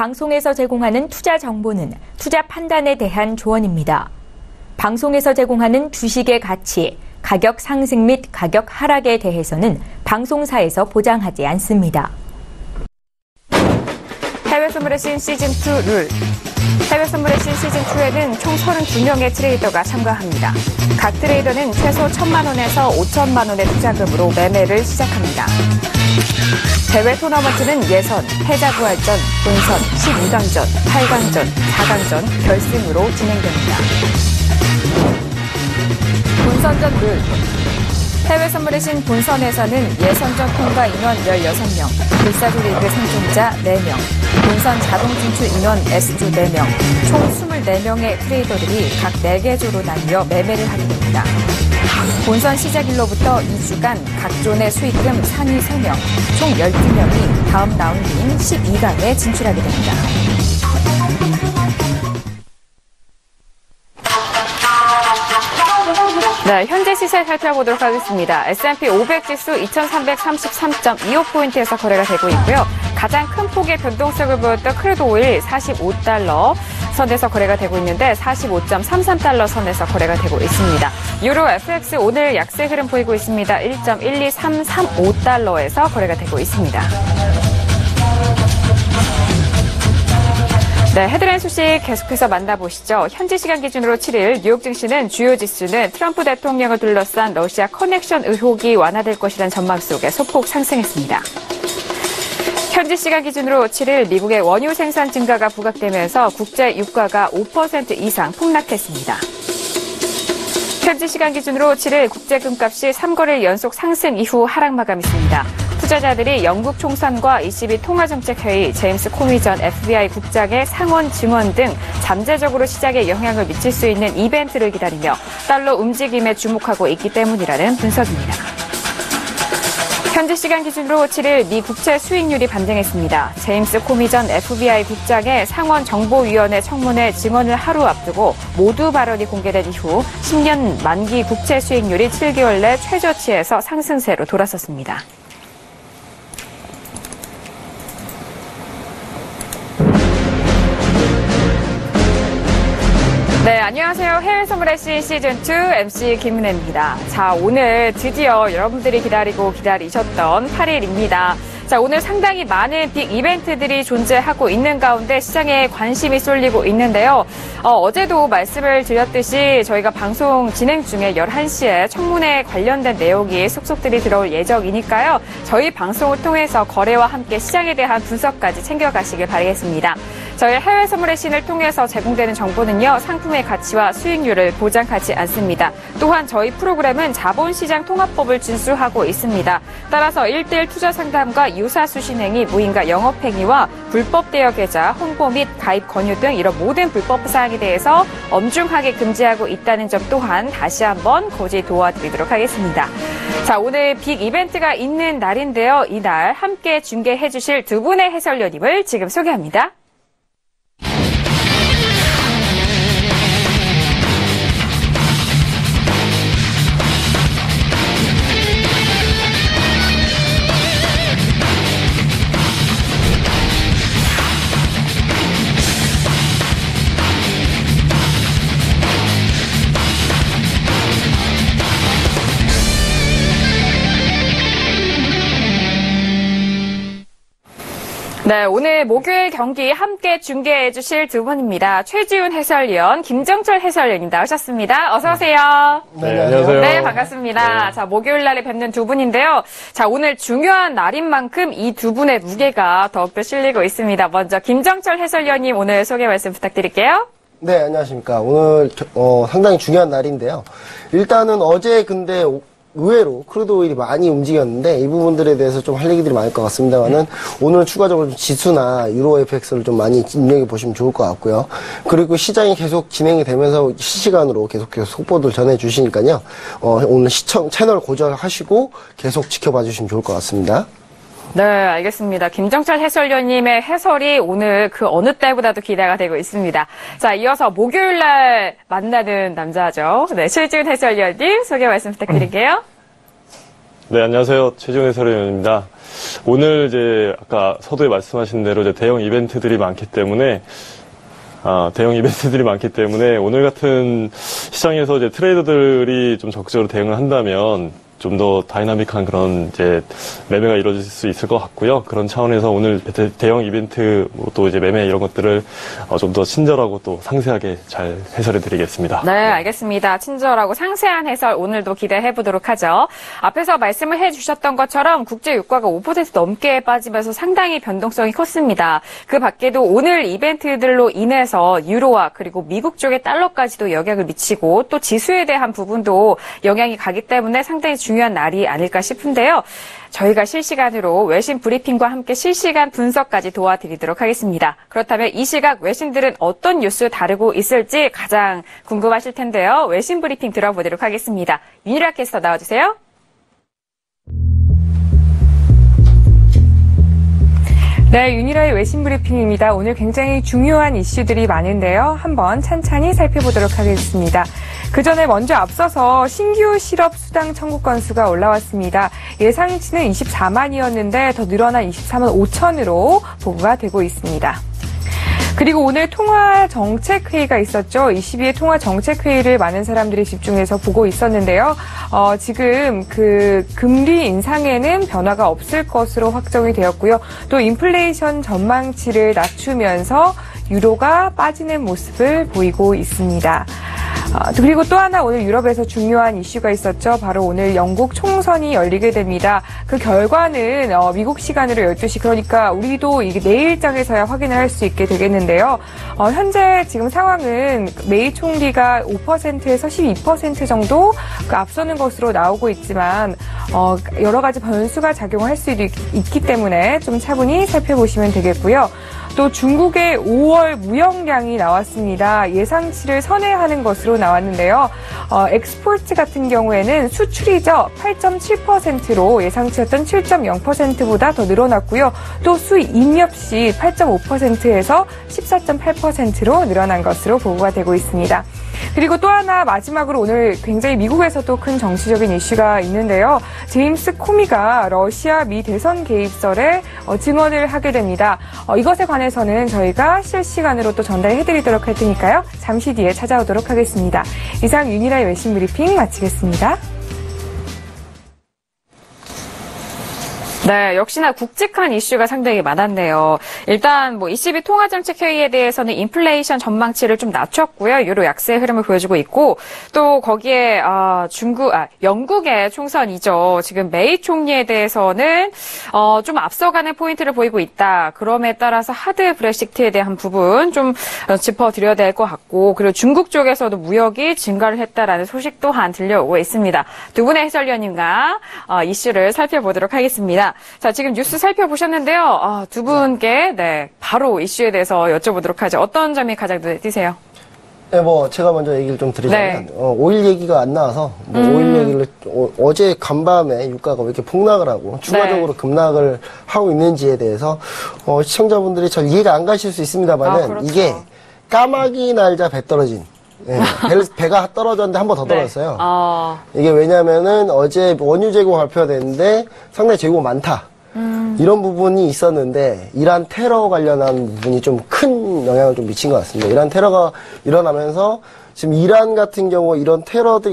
방송에서 제공하는 투자 정보는 투자 판단에 대한 조언입니다. 방송에서 제공하는 주식의 가치, 가격 상승 및 가격 하락에 대해서는 방송사에서 보장하지 않습니다. 해외 선물의 신 시즌2 룰. 해외 선물의 신 시즌2에는 총 32명의 트레이더가 참가합니다. 각 트레이더는 최소 1,000만 원에서 5천만 원의 투자금으로 매매를 시작합니다. 대회 토너먼트는 예선, 패자부활전, 본선, 12강전, 8강전, 4강전, 결승으로 진행됩니다. 본선전 룰. 해외 선물의 신 본선에서는 예선전 통과 인원 16명, 불사조 리그 생존자 4명, 본선 자동 진출 인원 S조 4명, 총 24명의 트레이더들이 각 4개 조로 나뉘어 매매를 하게 됩니다. 본선 시작일로부터 2주간 각 존의 수익금 상위 3명, 총 12명이 다음 라운드인 12강에 진출하게 됩니다. 네, 현재 시세 살펴보도록 하겠습니다. S&P 500 지수 2333.25포인트에서 거래가 되고 있고요. 가장 큰 폭의 변동성을 보였던 크루드 오일 45달러 선에서 거래가 되고 있는데 45.33달러 선에서 거래가 되고 있습니다. 유로 FX 오늘 약세 흐름 보이고 있습니다. 1.12335달러에서 거래가 되고 있습니다. 네, 헤드라인 소식 계속해서 만나보시죠. 현지 시간 기준으로 7일 뉴욕 증시는 주요 지수는 트럼프 대통령을 둘러싼 러시아 커넥션 의혹이 완화될 것이라는 전망 속에 소폭 상승했습니다. 현지 시간 기준으로 7일 미국의 원유 생산 증가가 부각되면서 국제 유가가 5% 이상 폭락했습니다. 현지 시간 기준으로 7일 국제 금값이 3거래일 연속 상승 이후 하락 마감했습니다. 투자자들이 영국 총선과 22 통화정책회의, 제임스 코미 전 FBI 국장의 상원 증언 등 잠재적으로 시장에 영향을 미칠 수 있는 이벤트를 기다리며 달러 움직임에 주목하고 있기 때문이라는 분석입니다. 현지 시간 기준으로 7일 미 국채 수익률이 반등했습니다. 제임스 코미 전 FBI 국장의 상원 정보위원회 청문회 증언을 하루 앞두고 모두 발언이 공개된 이후 10년 만기 국채 수익률이 7개월 내 최저치에서 상승세로 돌아섰습니다. 네, 안녕하세요. 해외 선물의 신 시즌2 MC 김은혜입니다. 자, 오늘 드디어 여러분들이 기다리셨던 8일입니다. 자, 오늘 상당히 많은 빅 이벤트들이 존재하고 있는 가운데 시장에 관심이 쏠리고 있는데요. 어제도 말씀을 드렸듯이 저희가 방송 진행 중에 11시에 청문회 관련된 내용이 속속들이 들어올 예정이니까요. 저희 방송을 통해서 거래와 함께 시장에 대한 분석까지 챙겨가시길 바라겠습니다. 저희 해외 선물의 신을 통해서 제공되는 정보는요, 상품의 가치와 수익률을 보장하지 않습니다. 또한 저희 프로그램은 자본시장 통합법을 준수하고 있습니다. 따라서 1:1 투자 상담과 유사수 신행위, 무인가 영업행위와 불법 대여 계좌, 홍보 및 가입 권유 등 이런 모든 불법 사항에 대해서 엄중하게 금지하고 있다는 점 또한 다시 한번 고지 도와드리도록 하겠습니다. 자, 오늘 빅 이벤트가 있는 날인데요. 이날 함께 중계해 주실 두 분의 해설위원님을 지금 소개합니다. 네, 오늘 목요일 경기 함께 중계해 주실 두 분입니다. 최지훈 해설위원, 김정철 해설위원님 나오셨습니다. 어서 오세요. 네, 안녕하세요. 네, 반갑습니다. 네. 자, 목요일 날에 뵙는 두 분인데요. 자, 오늘 중요한 날인 만큼 이 두 분의 무게가 더욱더 실리고 있습니다. 먼저 김정철 해설위원님 오늘 소개 말씀 부탁드릴게요. 네, 안녕하십니까. 오늘 상당히 중요한 날인데요. 일단은 어제 근데 의외로 크루드 오일이 많이 움직였는데 이 부분들에 대해서 좀 할 얘기들이 많을 것 같습니다만은 오늘 추가적으로 좀 지수나 유로 FX를 좀 많이 눈여겨보시면 좋을 것 같고요. 그리고 시장이 계속 진행이 되면서 실시간으로 계속 속보들 전해주시니까요. 오늘 채널 고정하시고 계속 지켜봐 주시면 좋을 것 같습니다. 네, 알겠습니다. 김정철 해설위원님의 해설이 오늘 그 어느 때보다도 기대가 되고 있습니다. 자, 이어서 목요일 날 만나는 남자죠. 네, 최지훈 해설위원님 소개 말씀 부탁드릴게요. 네, 안녕하세요. 최지훈 해설위원입니다. 오늘 이제 아까 서두에 말씀하신 대로 이제 대형 이벤트들이 많기 때문에 오늘 같은 시장에서 이제 트레이더들이 좀 적극적으로 대응을 한다면 좀 더 다이나믹한 그런 이제 매매가 이루어질 수 있을 것 같고요. 그런 차원에서 오늘 대형 이벤트 또 이제 매매 이런 것들을 좀 더 친절하고 또 상세하게 잘 해설해 드리겠습니다. 네, 알겠습니다. 친절하고 상세한 해설 오늘도 기대해 보도록 하죠. 앞에서 말씀을 해주셨던 것처럼 국제 유가가 5% 넘게 빠지면서 상당히 변동성이 컸습니다. 그 밖에도 오늘 이벤트들로 인해서 유로화 그리고 미국 쪽의 달러까지도 영향을 미치고 또 지수에 대한 부분도 영향이 가기 때문에 상당히 중요한 날이 아닐까 싶은데요. 저희가 실시간으로 외신 브리핑과 함께 실시간 분석까지 도와드리도록 하겠습니다. 그렇다면 이 시각 외신들은 어떤 뉴스 다루고 있을지 가장 궁금하실 텐데요. 외신 브리핑 들어보도록 하겠습니다. 윤희라 캐스터 나와주세요. 네, 윤희라의 외신 브리핑입니다. 오늘 굉장히 중요한 이슈들이 많은데요. 한번 찬찬히 살펴보도록 하겠습니다. 그 전에 먼저 앞서서 신규 실업 수당 청구 건수가 올라왔습니다. 예상치는 24만이었는데 더 늘어난 24만 5천으로 보고가 되고 있습니다. 그리고 오늘 통화정책회의가 있었죠. 22회 통화정책회의를 많은 사람들이 집중해서 보고 있었는데요. 지금 그 금리 인상에는 변화가 없을 것으로 확정이 되었고요. 또 인플레이션 전망치를 낮추면서 유로가 빠지는 모습을 보이고 있습니다. 그리고 또 하나 오늘 유럽에서 중요한 이슈가 있었죠. 바로 오늘 영국 총선이 열리게 됩니다. 그 결과는 미국 시간으로 12시 그러니까 우리도 이게 내일장에서야 확인을 할 수 있게 되겠는데요. 현재 지금 상황은 메이 총리가 5%에서 12% 정도 앞서는 것으로 나오고 있지만 여러 가지 변수가 작용할 수도 있기 때문에 좀 차분히 살펴보시면 되겠고요. 또 중국의 5월 무역량이 나왔습니다. 예상치를 선회하는 것으로 나왔는데요. 엑스포트 같은 경우에는 수출이죠. 8.7%로 예상치였던 7.0%보다 더 늘어났고요. 또 수입 역시 8.5%에서 14.8%로 늘어난 것으로 보고가 되고 있습니다. 그리고 또 하나 마지막으로 오늘 굉장히 미국에서도 큰 정치적인 이슈가 있는데요. 제임스 코미가 러시아 미 대선 개입설에 증언을 하게 됩니다. 이것에 관해서는 저희가 실시간으로 또 전달해드리도록 할 테니까요. 잠시 뒤에 찾아오도록 하겠습니다. 이상 윤희라의 외신 브리핑 마치겠습니다. 네, 역시나 굵직한 이슈가 상당히 많았네요. 일단 ECB 통화정책회의에 대해서는 인플레이션 전망치를 좀 낮췄고요. 유로 약세 흐름을 보여주고 있고 또 거기에 영국의 총선이죠. 지금 메이 총리에 대해서는 좀 앞서가는 포인트를 보이고 있다. 그럼에 따라서 하드 브렉시트에 대한 부분 좀 짚어드려야 될 것 같고 그리고 중국 쪽에서도 무역이 증가를 했다라는 소식 또한 들려오고 있습니다. 두 분의 해설위원님과 이슈를 살펴보도록 하겠습니다. 자, 지금 뉴스 살펴보셨는데요. 두 분께 바로 이슈에 대해서 여쭤보도록 하죠. 어떤 점이 가장 눈에 띄세요? 네, 제가 먼저 얘기를 좀 드리자면, 오일 얘기가 안 나와서, 오일 얘기를, 어제 간밤에 유가가 왜 이렇게 폭락을 하고, 추가적으로 급락을 하고 있는지에 대해서, 시청자분들이 잘 이해가 안 가실 수 있습니다만은, 그렇죠. 이게 까마귀 날자 배 떨어진, 배가 떨어졌는데 한 번 더 떨어졌어요. 이게 왜냐면은 어제 원유 재고 발표가 됐는데 상당히 재고가 많다. 이런 부분이 있었는데 이란 테러 관련한 부분이 좀 큰 영향을 좀 미친 것 같습니다. 이란 테러가 일어나면서 지금 이란 같은 경우 이런 테러가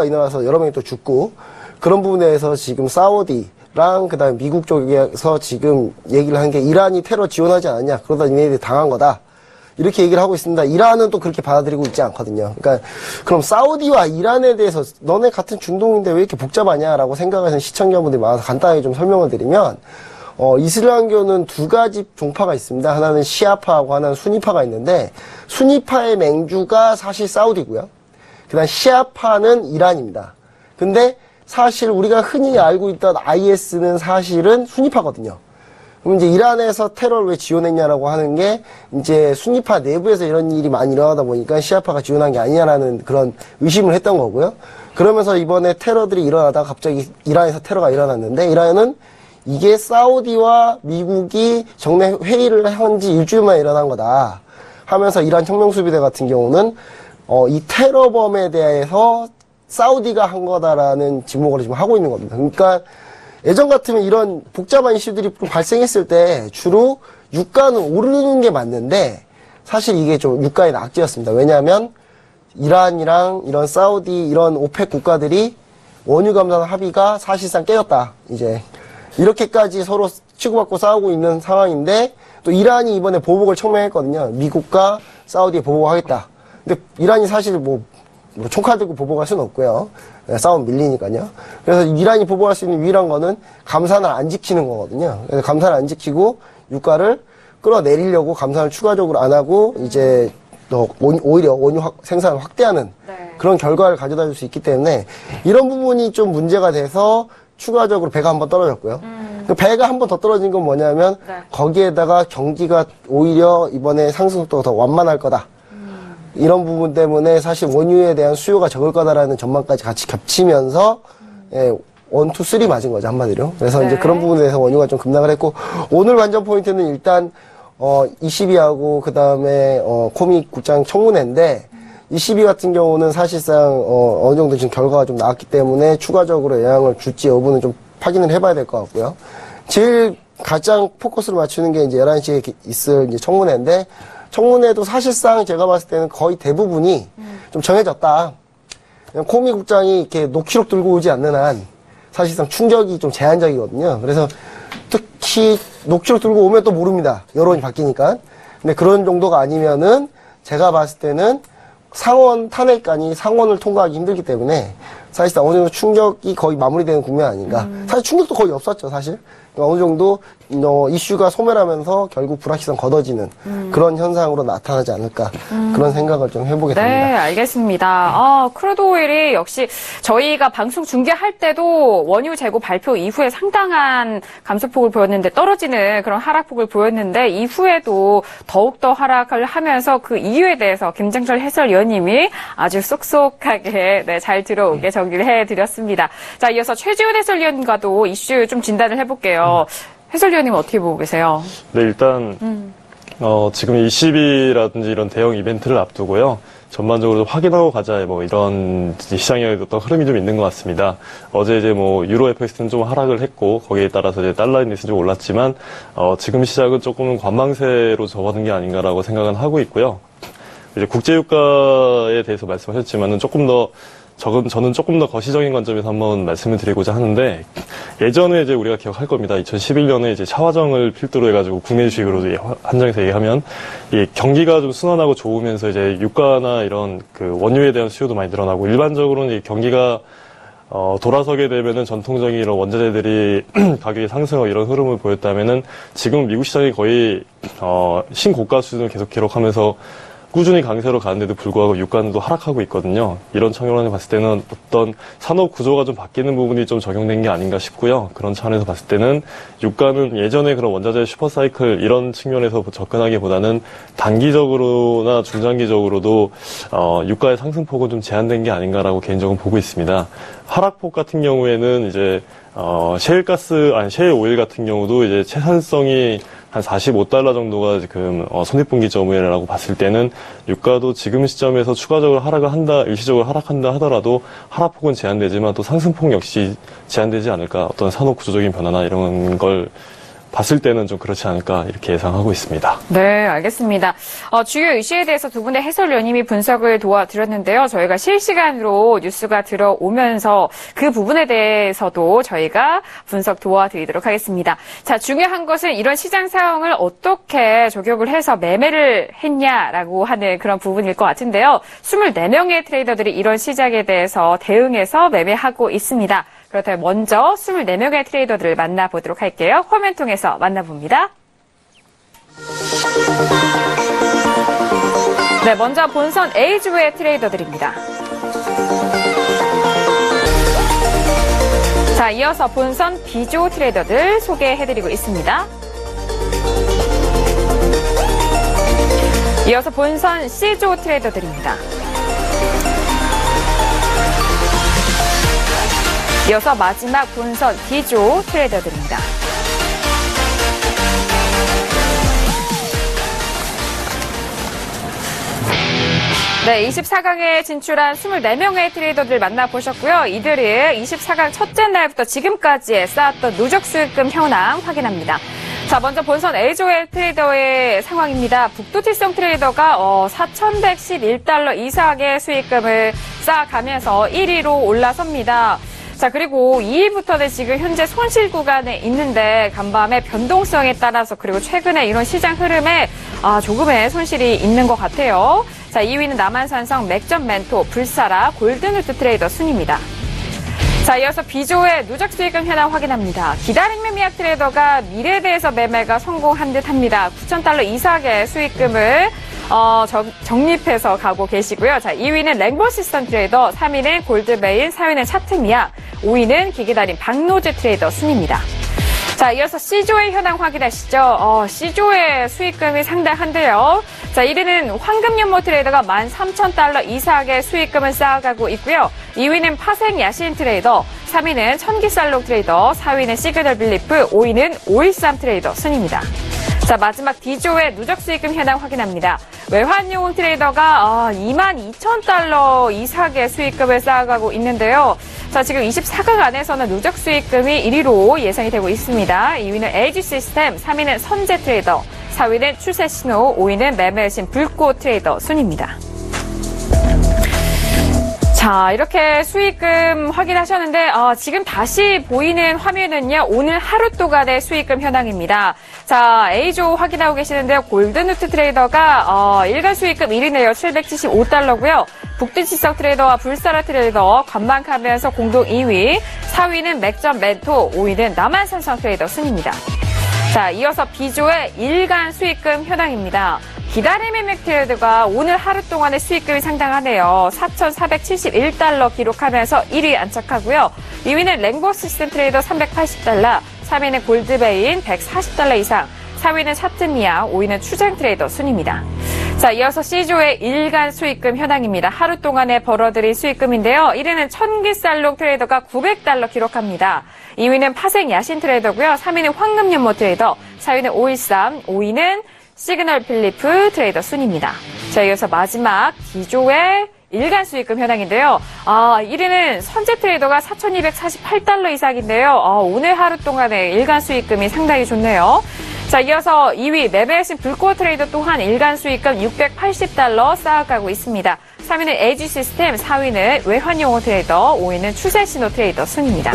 일어나서 여러 명이 또 죽고 그런 부분에 대해서 지금 사우디랑 그다음에 미국 쪽에서 지금 얘기를 한 게 이란이 테러 지원하지 않았냐. 그러다 니네들이 당한 거다. 이렇게 얘기를 하고 있습니다. 이란은 또 그렇게 받아들이고 있지 않거든요. 그러니까 그럼 사우디와 이란에 대해서 너네 같은 중동인데 왜 이렇게 복잡하냐라고 생각하시는 시청자분들이 많아서 간단하게 좀 설명을 드리면 이슬람교는 두 가지 종파가 있습니다. 하나는 시아파하고 하나는 수니파가 있는데 수니파의 맹주가 사실 사우디고요. 그다음 시아파는 이란입니다. 근데 사실 우리가 흔히 알고 있던 IS는 사실은 수니파거든요. 그럼 이제 이란에서 테러를 왜 지원했냐라고 하는 게 이제 순니파 내부에서 이런 일이 많이 일어나다 보니까 시아파가 지원한 게 아니냐라는 그런 의심을 했던 거고요. 그러면서 이번에 테러들이 일어나다가 갑자기 이란에서 테러가 일어났는데 이란은 이게 사우디와 미국이 정례 회의를 한 지 일주일 만에 일어난 거다 하면서 이란 혁명수비대 같은 경우는 이 테러범에 대해서 사우디가 한 거다라는 지목을 지금 하고 있는 겁니다. 그러니까 예전 같으면 이런 복잡한 이슈들이 좀 발생했을 때 주로 유가는 오르는 게 맞는데 사실 이게 좀 유가의 낙지였습니다. 왜냐하면 이란이랑 이런 사우디 이런 오펙 국가들이 원유 감산 합의가 사실상 깨졌다. 이제 이렇게까지 서로 치고받고 싸우고 있는 상황인데 또 이란이 이번에 보복을 청명했거든요. 미국과 사우디에 보복하겠다. 근데 이란이 사실 뭐 총칼 들고 보복할 수는 없고요. 싸움 밀리니까요. 그래서 이란이 보복할 수 있는 유일한 거는 감산을 안 지키는 거거든요. 그래서 감산을 안 지키고 유가를 끌어내리려고 감산을 추가적으로 안 하고 이제 더 오히려 원유 생산을 확대하는 그런 결과를 가져다 줄 수 있기 때문에 이런 부분이 좀 문제가 돼서 추가적으로 배가 한 번 떨어졌고요. 그 배가 한 번 더 떨어진 건 뭐냐면 거기에다가 경기가 오히려 이번에 상승 속도가 더 완만할 거다. 이런 부분 때문에 사실 원유에 대한 수요가 적을 거다라는 전망까지 같이 겹치면서 예, 1, 2, 3 맞은 거죠, 한마디로. 그래서 이제 그런 부분에 대해서 원유가 좀 급락을 했고 오늘 관전 포인트는 일단 22하고 그다음에 코믹 국장 청문회인데 22 같은 경우는 사실상 어느 정도 지금 결과가 좀 나왔기 때문에 추가적으로 영향을 줄지 여부는 좀 확인을 해봐야 될 것 같고요. 제일 가장 포커스를 맞추는 게 이제 11시에 있을 이제 청문회인데 청문회도 사실상 제가 봤을 때는 거의 대부분이 좀 정해졌다. 코미 국장이 이렇게 녹취록 들고 오지 않는 한 사실상 충격이 좀 제한적이거든요. 그래서 특히 녹취록 들고 오면 또 모릅니다. 여론이 바뀌니까. 근데 그런 정도가 아니면은 제가 봤을 때는 상원 탄핵안이 상원을 통과하기 힘들기 때문에 사실상 어느 정도 충격이 거의 마무리되는 국면 아닌가. 사실 충격도 거의 없었죠, 사실. 그러니까 어느 정도 이슈가 소멸하면서 결국 불확실성 걷어지는 그런 현상으로 나타나지 않을까 그런 생각을 좀 해보게 됩니다. 네, 알겠습니다. 크루드 오일이 역시 저희가 방송 중계할 때도 원유 재고 발표 이후에 상당한 감소폭을 보였는데 떨어지는 그런 하락폭을 보였는데 이후에도 더욱더 하락을 하면서 그 이유에 대해서 김장철 해설위원님이 아주 쏙쏙하게 잘 들어오게 정리를 해드렸습니다. 자, 이어서 최지훈 해설위원과도 이슈 좀 진단을 해볼게요. 해설위원님은 어떻게 보고 계세요? 네, 일단 지금 20일이라든지 이런 대형 이벤트를 앞두고요. 전반적으로 확인하고 가자, 이런 시장의 어떤 흐름이 좀 있는 것 같습니다. 어제 이제 유로 FX는 좀 하락을 했고, 거기에 따라서 이제 달러 인덱스는 좀 올랐지만, 지금 시작은 조금은 관망세로 접어든 게 아닌가라고 생각은 하고 있고요. 이제 국제유가에 대해서 말씀하셨지만은 저는 조금 더 거시적인 관점에서 한번 말씀을 드리고자 하는데, 예전에 이제 우리가 기억할 겁니다. 2011년에 이제 차화정을 필두로 해가지고 국내 주식으로 한정해서 얘기하면, 이 경기가 좀 순환하고 좋으면서 이제 유가나 이런 그 원유에 대한 수요도 많이 늘어나고, 일반적으로는 이 경기가 돌아서게 되면은 전통적인 이런 원자재들이 가격이 상승하고 이런 흐름을 보였다면은, 지금 미국 시장이 거의, 신고가 수준을 계속 기록하면서 꾸준히 강세로 가는데도 불구하고 유가는 또 하락하고 있거든요. 이런 측면에서 봤을 때는 어떤 산업 구조가 좀 바뀌는 부분이 좀 적용된 게 아닌가 싶고요. 그런 차원에서 봤을 때는 유가는 예전에 그런 원자재 슈퍼사이클 이런 측면에서 접근하기보다는 단기적으로나 중장기적으로도 유가의 상승폭은 좀 제한된 게 아닌가라고 개인적으로 보고 있습니다. 하락폭 같은 경우에는 이제 셰일 오일 같은 경우도 이제 채산성이 한 45달러 정도가 지금 손익분기점이라고 봤을 때는 유가도 지금 시점에서 추가적으로 하락을 한다, 일시적으로 하락한다 하더라도 하락폭은 제한되지만 또 상승폭 역시 제한되지 않을까. 어떤 산업 구조적인 변화나 이런 걸 봤을 때는 좀 그렇지 않을까 이렇게 예상하고 있습니다. 네, 알겠습니다. 주요 이슈에 대해서 두 분의 해설위원님이 분석을 도와드렸는데요. 저희가 실시간으로 뉴스가 들어오면서 그 부분에 대해서도 저희가 분석 도와드리도록 하겠습니다. 자, 중요한 것은 이런 시장 상황을 어떻게 저격을 해서 매매를 했냐라고 하는 그런 부분일 것 같은데요. 24명의 트레이더들이 이런 시장에 대해서 대응해서 매매하고 있습니다. 그렇다면 먼저 24명의 트레이더들을 만나보도록 할게요. 화면 통해서 만나봅니다. 네, 먼저 본선 A조의 트레이더들입니다. 자, 이어서 본선 B조 트레이더들 소개해드리고 있습니다. 이어서 본선 C조 트레이더들입니다. 이어서 마지막 본선 D조 트레이더들입니다. 네, 24강에 진출한 24명의 트레이더들 만나보셨고요. 이들이 24강 첫째 날부터 지금까지 쌓았던 누적 수익금 현황 확인합니다. 자, 먼저 본선 A조의 트레이더의 상황입니다. 북두칠성 트레이더가 4,111달러 이상의 수익금을 쌓아가면서 1위로 올라섭니다. 자, 그리고 2위부터는 지금 현재 손실 구간에 있는데 간밤의 변동성에 따라서 그리고 최근에 이런 시장 흐름에 조금의 손실이 있는 것 같아요. 자, 2위는 남한산성, 맥점 멘토, 불사라, 골든루트 트레이더 순입니다. 자, 이어서 B조의 누적 수익금 현황 확인합니다. 기다림 매매약 트레이더가 미래대에서 매매가 성공한 듯합니다. 9,000달러 이상의 수익금을 적립해서 가고 계시고요. 자, 2위는 랭보 시스템 트레이더, 3위는 골드베인, 4위는 차트미야, 5위는 기기달인 박노즈 트레이더 순입니다. 자, 이어서 C조의 현황 확인하시죠. C조의 수익금이 상당한데요. 자, 1위는 황금연모 트레이더가 13,000달러 이상의 수익금을 쌓아가고 있고요. 2위는 파생 야신 트레이더, 3위는 천기살록 트레이더, 4위는 시그널 빌리프, 5위는 513 트레이더 순입니다. 자, 마지막 D조의 누적 수익금 현황 확인합니다. 외환용운 트레이더가 22,000달러 이상의 수익금을 쌓아가고 있는데요. 자, 지금 24강 안에서는 누적 수익금이 1위로 예상이 되고 있습니다. 2위는 LG 시스템, 3위는 선제 트레이더, 4위는 추세신호, 5위는 매매신 불꽃 트레이더 순입니다. 자, 이렇게 수익금 확인하셨는데 지금 다시 보이는 화면은요, 오늘 하루 동안의 수익금 현황입니다. 자, A조 확인하고 계시는데요. 골든루트 트레이더가 일간 수익금 1위네요. 775달러고요. 북두칠성 트레이더와 불사라 트레이더 관망하면서 공동 2위, 4위는 맥점 멘토, 5위는 남한산성 트레이더 순입니다. 자, 이어서 B조의 일간 수익금 현황입니다. 기다림 매매약 트레이더가 오늘 하루 동안의 수익금이 상당하네요. 4,471달러 기록하면서 1위 안착하고요. 2위는 랭보 시스템 트레이더 380달러, 3위는 골드베인 140달러 이상, 4위는 차트미야, 5위는 추장 트레이더 순입니다. 자, 이어서 C조의 일간 수익금 현황입니다. 하루 동안에 벌어들인 수익금인데요. 1위는 천기살록 트레이더가 900달러 기록합니다. 2위는 파생 야신 트레이더고요. 3위는 황금연모 트레이더, 4위는 513, 5위는 시그널 필리프 트레이더 순입니다. 자, 이어서 마지막 D조의 일간 수익금 현황인데요. 1위는 선제 트레이더가 4,248달러 이상인데요. 오늘 하루 동안의 일간 수익금이 상당히 좋네요. 자, 이어서 2위 매매신 불꽃 트레이더 또한 일간 수익금 680달러 쌓아가고 있습니다. 3위는 LG 시스템, 4위는 외환용호 트레이더, 5위는 추세신호 트레이더 순입니다.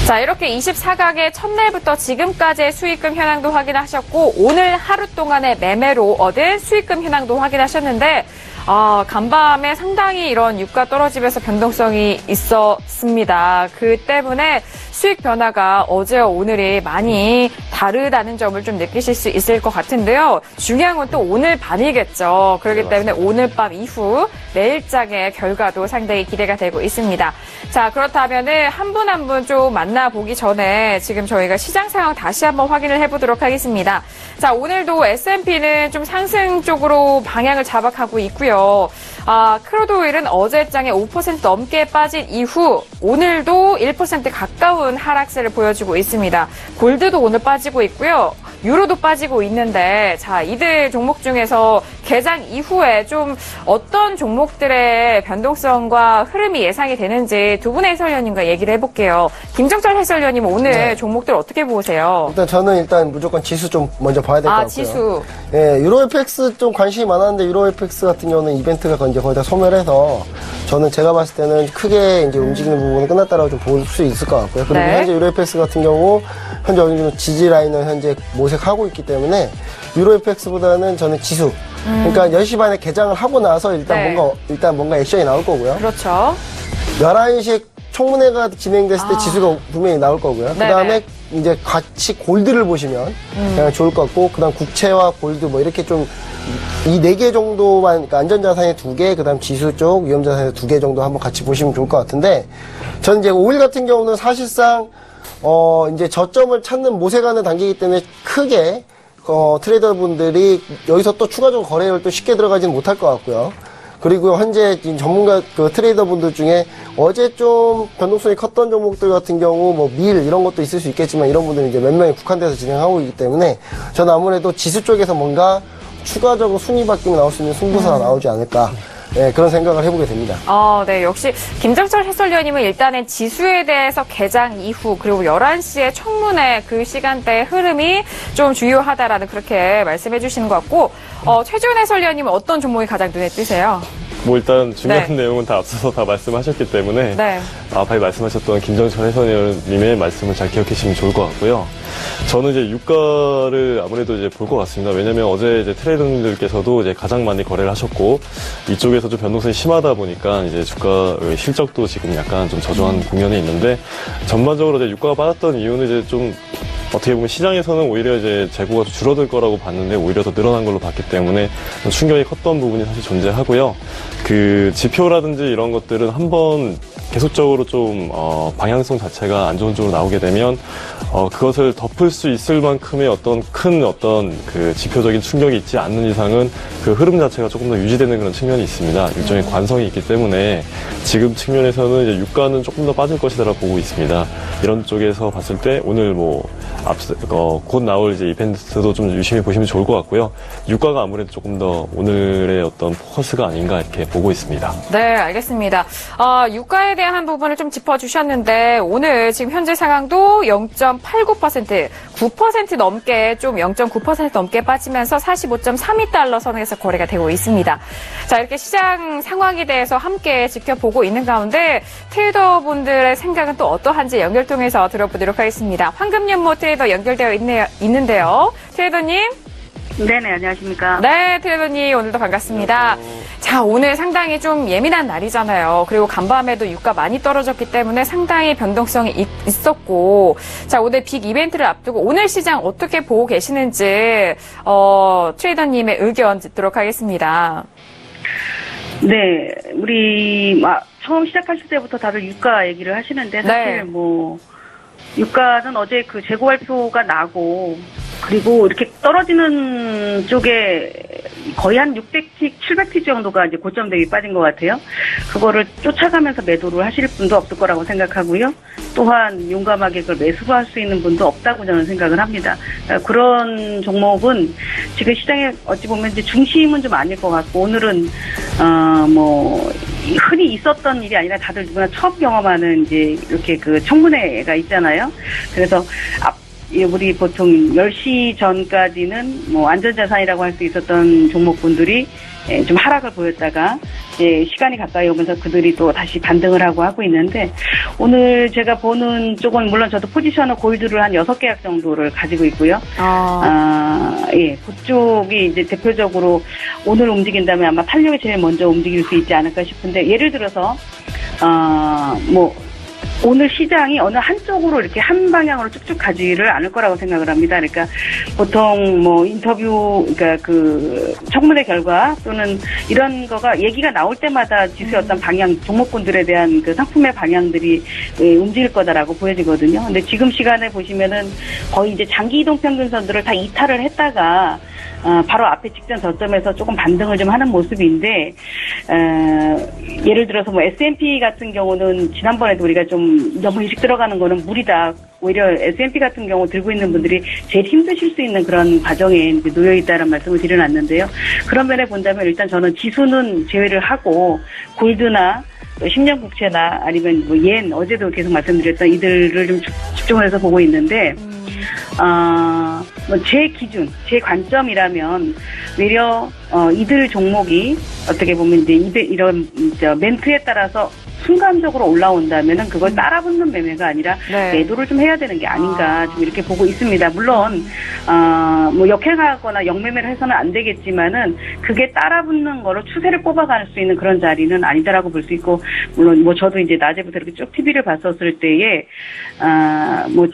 자, 이렇게 24강의 첫날부터 지금까지의 수익금 현황도 확인하셨고, 오늘 하루 동안의 매매로 얻은 수익금 현황도 확인하셨는데, 간밤에 상당히 이런 유가 떨어지면서 변동성이 있었습니다. 그 때문에 수익 변화가 어제와 오늘이 많이 다르다는 점을 좀 느끼실 수 있을 것 같은데요. 중요한 건 또 오늘 밤이겠죠. 그렇기 때문에 오늘 밤 이후 내일장의 결과도 상당히 기대가 되고 있습니다. 자, 그렇다면은 한 분 한 분 좀 만나보기 전에 지금 저희가 시장 상황 다시 한번 확인을 해보도록 하겠습니다. 자, 오늘도 S&P는 좀 상승 쪽으로 방향을 잡아가고 있고요. 크루드 오일은 어제장에 5% 넘게 빠진 이후 오늘도 1% 가까운 하락세를 보여주고 있습니다. 골드도 오늘 빠지고 있고요. 유로도 빠지고 있는데, 자, 이들 종목 중에서 개장 이후에 좀 어떤 종목들의 변동성과 흐름이 예상이 되는지 두 분의 해설위원님과 얘기를 해볼게요. 김정철 해설위원님, 오늘 종목들 어떻게 보세요? 저는 무조건 지수 좀 먼저 봐야 될 것 같고요. 지수. 예, 유로FX 좀 관심이 많았는데 유로FX 같은 경우는 이벤트가 거의 다 소멸해서 저는 제가 봤을 때는 크게 이제 움직이는 부분은 끝났다라고 좀 볼 수 있을 것 같고요. 그리고 네. 현재 유로FX 같은 경우 현재 어느 정도 지지 라인을 현재 모색하고 있기 때문에 유로FX보다는 저는 지수. 그러니까 10시 반에 개장을 하고 나서 일단 뭔가 액션이 나올 거고요. 그렇죠. 11시에 청문회가 진행됐을 때 지수가 분명히 나올 거고요. 그 다음에 이제 같이 골드를 보시면 그냥 좋을 것 같고, 그 다음 국채와 골드 뭐 이렇게 좀 이 4개 정도만, 그러니까 안전자산에 2개, 그 다음 지수 쪽, 위험자산에 2개 정도 한번 같이 보시면 좋을 것 같은데, 저는 이제 오일 같은 경우는 사실상, 이제 저점을 찾는 모색하는 단계이기 때문에 크게, 트레이더분들이 여기서 또 추가적으로 거래를 또 쉽게 들어가지는 못할 것 같고요. 그리고 현재 전문가 트레이더 분들 중에 어제 좀 변동성이 컸던 종목들 같은 경우 뭐 밀 이런 것도 있을 수 있겠지만 이런 분들은 이제 몇 명이 국한돼서 진행하고 있기 때문에 저는 아무래도 지수 쪽에서 뭔가 추가적으로 순위 바뀜이 나올 수 있는 승부사가 나오지 않을까. 네, 그런 생각을 해보게 됩니다. 네. 역시 김정철 해설위원님은 일단은 지수에 대해서 개장 이후 그리고 11시에 청문회 그 시간대의 흐름이 좀 중요하다라는 그렇게 말씀해 주시는 것 같고 최지훈 해설위원님은 어떤 종목이 가장 눈에 띄세요? 뭐 일단 중요한 네. 내용은 다 앞서서 다 말씀하셨기 때문에 네. 앞에 말씀하셨던 김정철 해설위원님의 말씀을 잘 기억하시면 좋을 것 같고요. 저는 이제 유가를 아무래도 이제 볼 것 같습니다. 왜냐면 어제 이제 트레이더님들께서도 이제 가장 많이 거래를 하셨고 이쪽에서 좀 변동성이 심하다 보니까 이제 주가 실적도 지금 약간 좀 저조한 국면에 있는데 전반적으로 이제 유가가 빠졌던 이유는 이제 좀 어떻게 보면 시장에서는 오히려 이제 재고가 줄어들 거라고 봤는데 오히려 더 늘어난 걸로 봤기 때문에 좀 충격이 컸던 부분이 사실 존재하고요. 그 지표라든지 이런 것들은 한번 계속적으로 좀 방향성 자체가 안 좋은 쪽으로 나오게 되면 그것을 덮을 수 있을 만큼의 어떤 큰 그 지표적인 충격이 있지 않는 이상은 그 흐름 자체가 조금 더 유지되는 그런 측면이 있습니다. 일종의 관성이 있기 때문에 지금 측면에서는 이제 유가는 조금 더 빠질 것이다라고 보고 있습니다. 이런 쪽에서 봤을 때 오늘 곧 나올 이제 이벤트도 좀 유심히 보시면 좋을 것 같고요. 유가가 아무래도 조금 더 오늘의 어떤 포커스가 아닌가 이렇게 보고 있습니다. 네, 알겠습니다. 유가에 대한 부분을 좀 짚어주셨는데 오늘 지금 현재 상황도 0.89%, 9% 넘게 좀 0.9% 넘게 빠지면서 45.32달러 선에서 거래가 되고 있습니다. 자, 이렇게 시장 상황에 대해서 함께 지켜보고 있는 가운데 트레이더분들의 생각은 또 어떠한지 연결 통해서 들어보도록 하겠습니다. 황금연모 트레이더 연결되어 있는데요. 트레이더님. 네네, 안녕하십니까. 네, 트레이더님 오늘도 반갑습니다. 자, 오늘 상당히 좀 예민한 날이잖아요. 그리고 간밤에도 유가 많이 떨어졌기 때문에 상당히 변동성이 있었고, 자, 오늘 빅 이벤트를 앞두고 오늘 시장 어떻게 보고 계시는지 트레이더님의 의견 듣도록 하겠습니다. 네, 우리 처음 시작하실 때부터 다들 유가 얘기를 하시는데 사실 네. 유가는 어제 그 재고 발표가 나고 그리고 이렇게 떨어지는 쪽에 거의 한 600틱, 700틱 정도가 이제 고점 대비 빠진 것 같아요. 그거를 쫓아가면서 매도를 하실 분도 없을 거라고 생각하고요. 또한 용감하게 그걸 매수할 수 있는 분도 없다고 저는 생각을 합니다. 그런 종목은 지금 시장에 어찌 보면 이제 중심은 좀 아닐 것 같고 오늘은 흔히 있었던 일이 아니라 다들 누구나 처음 경험하는 이제 이렇게 그 청문회가 있잖아요. 그래서 우리 보통 10시 전까지는 안전자산이라고 할 수 있었던 종목분들이 좀 하락을 보였다가 이제 시간이 가까이 오면서 그들이 또 다시 반등을 하고 있는데 오늘 제가 보는 쪽은 물론 저도 포지셔너 골드를 한 6계약 정도를 가지고 있고요. 예, 그쪽이 이제 대표적으로 오늘 움직인다면 아마 탄력이 제일 먼저 움직일 수 있지 않을까 싶은데 예를 들어서 오늘 시장이 어느 한쪽으로 이렇게 한 방향으로 쭉쭉 가지를 않을 거라고 생각을 합니다. 그러니까 보통 인터뷰, 그러니까 그 청문회 결과 또는 이런 거가 얘기가 나올 때마다 지수의 어떤 방향, 종목군들에 대한 그 상품의 방향들이 움직일 거다라고 보여지거든요. 근데 지금 시간에 보시면은 거의 이제 장기 이동 평균선들을 다 이탈을 했다가 바로 앞에 직전 저점에서 조금 반등을 좀 하는 모습인데, 예를 들어서 S&P 같은 경우는 지난번에도 우리가 좀 너무 일찍 들어가는 거는 무리다. 오히려 S&P 같은 경우 들고 있는 분들이 제일 힘드실 수 있는 그런 과정에 이제 놓여 있다는 말씀을 드려놨는데요. 그런 면에 본다면 일단 저는 지수는 제외를 하고 골드나 10년 국채나 아니면 옌 어제도 계속 말씀드렸던 이들을 좀 집중을 해서 보고 있는데, 제 기준, 제 관점이라면 외려 이들 종목이 어떻게 보면 이제 이런 멘트에 따라서 순간적으로 올라온다면은 그걸 따라붙는 매매가 아니라 매도를 좀 해야 되는 게 아닌가 좀 이렇게 보고 있습니다. 물론 역행하거나 역매매를 해서는 안 되겠지만은 그게 따라붙는 거로 추세를 뽑아갈 수 있는 그런 자리는 아니다라고 볼 수 있고, 물론 저도 이제 낮에부터 이렇게 쭉 TV를 봤었을 때에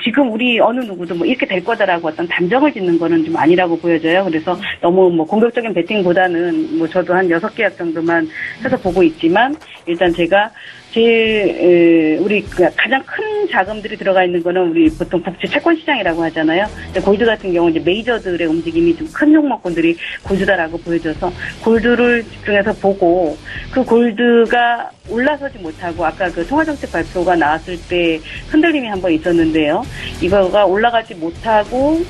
지금 우리 어느 누구도 이렇게 될 거다라고 어떤 단정을 짓는 거는 좀 아니라고 보여져요. 그래서 너무 공격적인 베팅보다는 저도 한 6계약 정도만 해서 보고 있지만 일단 제가 우리 가장 큰 자금들이 들어가 있는 거는 우리 보통 국제 채권 시장이라고 하잖아요. 골드 같은 경우 이제 메이저들의 움직임이 좀 큰 종목군들이 골드다라고 보여져서 골드를 집중해서 보고, 그 골드가 올라서지 못하고 아까 그 통화정책 발표가 나왔을 때 흔들림이 한번 있었는데요. 이거가 올라가지 못하고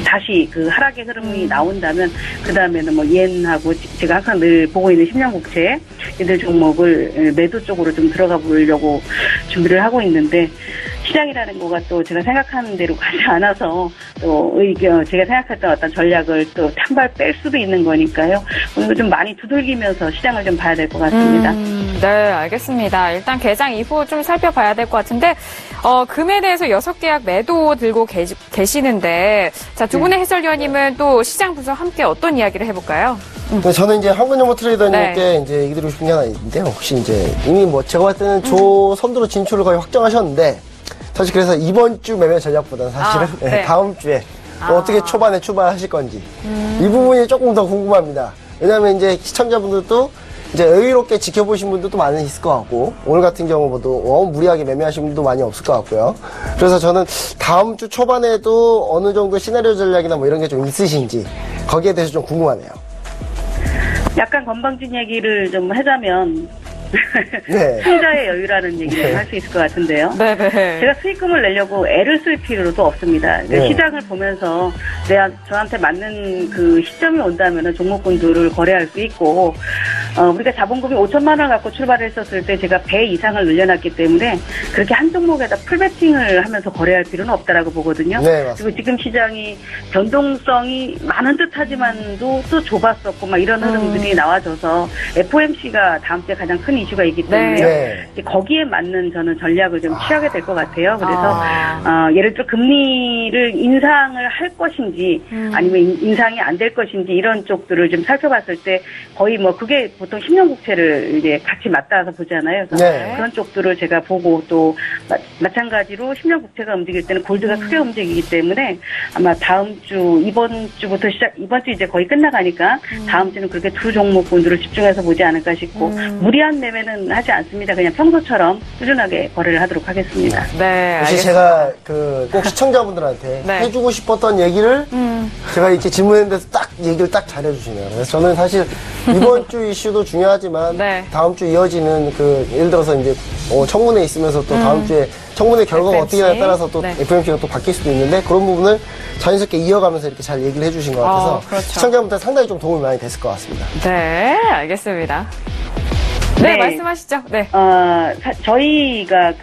다시 그 하락의 흐름이 나온다면 그 다음에는 뭐 옌하고 제가 항상 늘 보고 있는 10년 국채 이들 종목을 매도 쪽으로 좀 들어가 보려고 준비를 하고 있는데 시장이라는 거가 또 제가 생각하는 대로 가지 않아서 또 제가 생각했던 어떤 전략을 또 한 발 뺄 수도 있는 거니까요. 오늘 좀 많이 두들기면서 시장을 좀 봐야 될 것 같습니다. 네, 알겠습니다. 일단 개장 이후 좀 살펴봐야 될 것 같은데 금에 대해서 6계약 매도 들고 계시는데 자, 두 분의 해설위원님은 또 시장 분석 함께 어떤 이야기를 해볼까요? 저는 이제 황근영모 트레이더님께 이제 얘기 드리고 싶은 게 하나 있는데요. 혹시 이제 이미 뭐 제가 봤을 때는 조선두로 진출을 거의 확정하셨는데 사실 그래서 이번 주 매매 전략보다는 사실은 네. 다음 주에 어떻게 초반에 출발하실 건지 이 부분이 조금 더 궁금합니다. 왜냐하면 이제 시청자분들도 이제 여유롭게 지켜보신 분들도 많이 있을 것 같고 오늘 같은 경우도 무리하게 매매하신 분도 많이 없을 것 같고요. 그래서 저는 다음 주 초반에도 어느 정도 시나리오 전략이나 뭐 이런 게 좀 있으신지 거기에 대해서 좀 궁금하네요. 약간 건방진 얘기를 좀 하자면 네. 승자의 여유라는 얘기를 할 수 있을 것 같은데요. 네네. 제가 수익금을 내려고 애를 쓸 필요도 없습니다. 그러니까 네. 시장을 보면서 저한테 맞는 그 시점이 온다면 종목군들을 거래할 수 있고 우리가 자본금이 5천만 원 갖고 출발했었을 때 제가 배 이상을 늘려놨기 때문에 그렇게 한 종목에다 풀베팅을 하면서 거래할 필요는 없다라고 보거든요. 네, 맞습니다. 그리고 지금 시장이 변동성이 많은 듯하지만도 또 좁았었고 막 이런 흐름들이 나와져서 FOMC가 다음 주에 가장 큰 이슈가 있기 때문에 네. 이제 거기에 맞는 저는 전략을 좀 취하게 될 것 같아요. 그래서 예를 들어 금리를 인상을 할 것인지 아니면 인상이 안 될 것인지 이런 쪽들을 좀 살펴봤을 때 거의 뭐 그게 보통 10년 국채를 이제 같이 맞닿아서 보잖아요. 그래서 네. 그런 쪽들을 제가 보고 또 마찬가지로 10년 국채가 움직일 때는 골드가 크게 움직이기 때문에 아마 다음 주 이번 주 이제 거의 끝나가니까 다음 주는 그렇게 두 종목군들을 집중해서 보지 않을까 싶고 무리한 매매는 하지 않습니다. 그냥 평소처럼 꾸준하게 거래를 하도록 하겠습니다. 네, 혹시 알겠습니다. 제가 꼭 시청자분들한테 네. 해주고 싶었던 얘기를 제가 이렇게 질문했는데 딱 얘기를 딱 잘해주시네요. 그래서 저는 사실 이번 주 이슈도 중요하지만 네. 다음 주 이어지는 예를 들어서 이제 청문회 있으면서 또 다음 주에 청문회 결과가 FMC. 어떻게 되냐에 따라서 또 네. FMC가 또 바뀔 수도 있는데 그런 부분을 자연스럽게 이어가면서 이렇게 잘 얘기를 해주신 것 같아서 그렇죠. 시청자분들 상당히 좀 도움이 많이 됐을 것 같습니다. 네, 알겠습니다. 네, 네. 말씀하시죠. 네. 저희가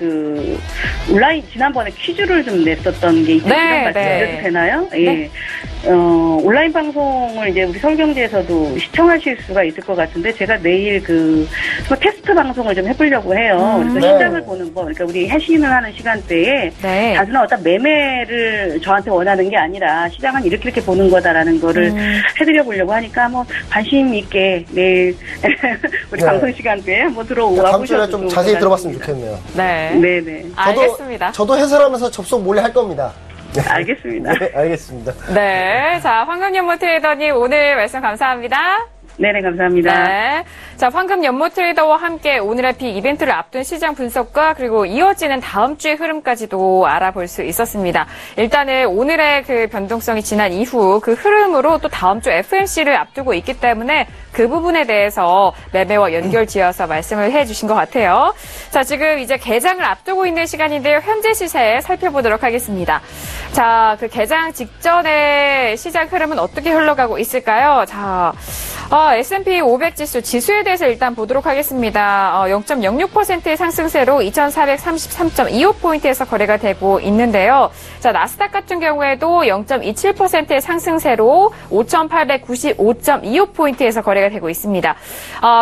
온라인 지난번에 퀴즈를 좀 냈었던 게 있어요. 네, 말씀드려도 네. 되나요? 예. 네. 온라인 방송을 이제 우리 서울경제에서도 시청하실 수가 있을 것 같은데 제가 내일 테스트 방송을 좀 해보려고 해요. 그래서 네. 시장을 보는 거, 그러니까 우리 해신을 하는 시간대에 네. 단순한 어떤 매매를 저한테 원하는 게 아니라 시장은 이렇게 보는 거다라는 거를 해드려 보려고 하니까 한번 관심 있게 내일 우리 네. 방송 시간대에 한번 들어와 다음 주에 보셔도 좀 자세히 들어봤으면 좋겠네요. 네. 네네. 알겠습니다. 저도 해설하면서 접속 몰래 할 겁니다. 알겠습니다. 네, 알겠습니다. 네. 자, 황금연못 트레이더님 오늘 말씀 감사합니다. 네네, 감사합니다. 네. 자, 황금 연못 트레이더와 함께 오늘의 빅 이벤트를 앞둔 시장 분석과 그리고 이어지는 다음 주의 흐름까지도 알아볼 수 있었습니다. 일단은 오늘의 변동성이 지난 이후 그 흐름으로 또 다음 주 FMC를 앞두고 있기 때문에 그 부분에 대해서 매매와 연결지어서 말씀을 해주신 것 같아요. 자, 지금 이제 개장을 앞두고 있는 시간인데요. 현재 시세 살펴보도록 하겠습니다. 자, 개장 직전의 시장 흐름은 어떻게 흘러가고 있을까요? 자, S&P 500 지수 지수에 대해서 일단 보도록 하겠습니다. 0.06%의 상승세로 2,433.25포인트에서 거래가 되고 있는데요. 자, 나스닥 같은 경우에도 0.27%의 상승세로 5,895.25포인트에서 거래가 되고 있습니다.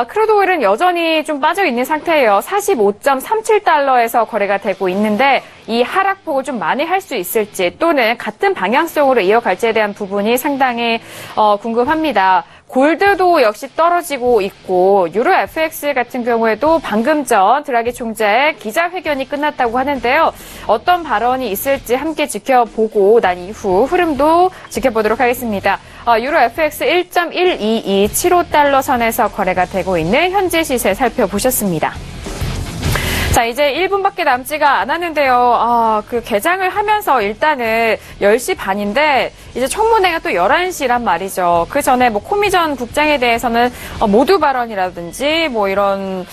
크루드 오일은 여전히 좀 빠져 있는 상태예요. 45.37달러에서 거래가 되고 있는데 이 하락폭을 좀 만회할 수 있을지 또는 같은 방향성으로 이어갈지에 대한 부분이 상당히 궁금합니다. 골드도 역시 떨어지고 있고 유로 FX 같은 경우에도 방금 전 드라기 총재의 기자회견이 끝났다고 하는데요. 어떤 발언이 있을지 함께 지켜보고 난 이후 흐름도 지켜보도록 하겠습니다. 유로 FX 1.12275달러 선에서 거래가 되고 있는 현재 시세 살펴보셨습니다. 자, 이제 1분밖에 남지가 않았는데요. 개장을 하면서 일단은 10시 반인데, 이제 청문회가 또 11시란 말이죠. 그 전에 코미 전 국장에 대해서는 모두 발언이라든지 이런,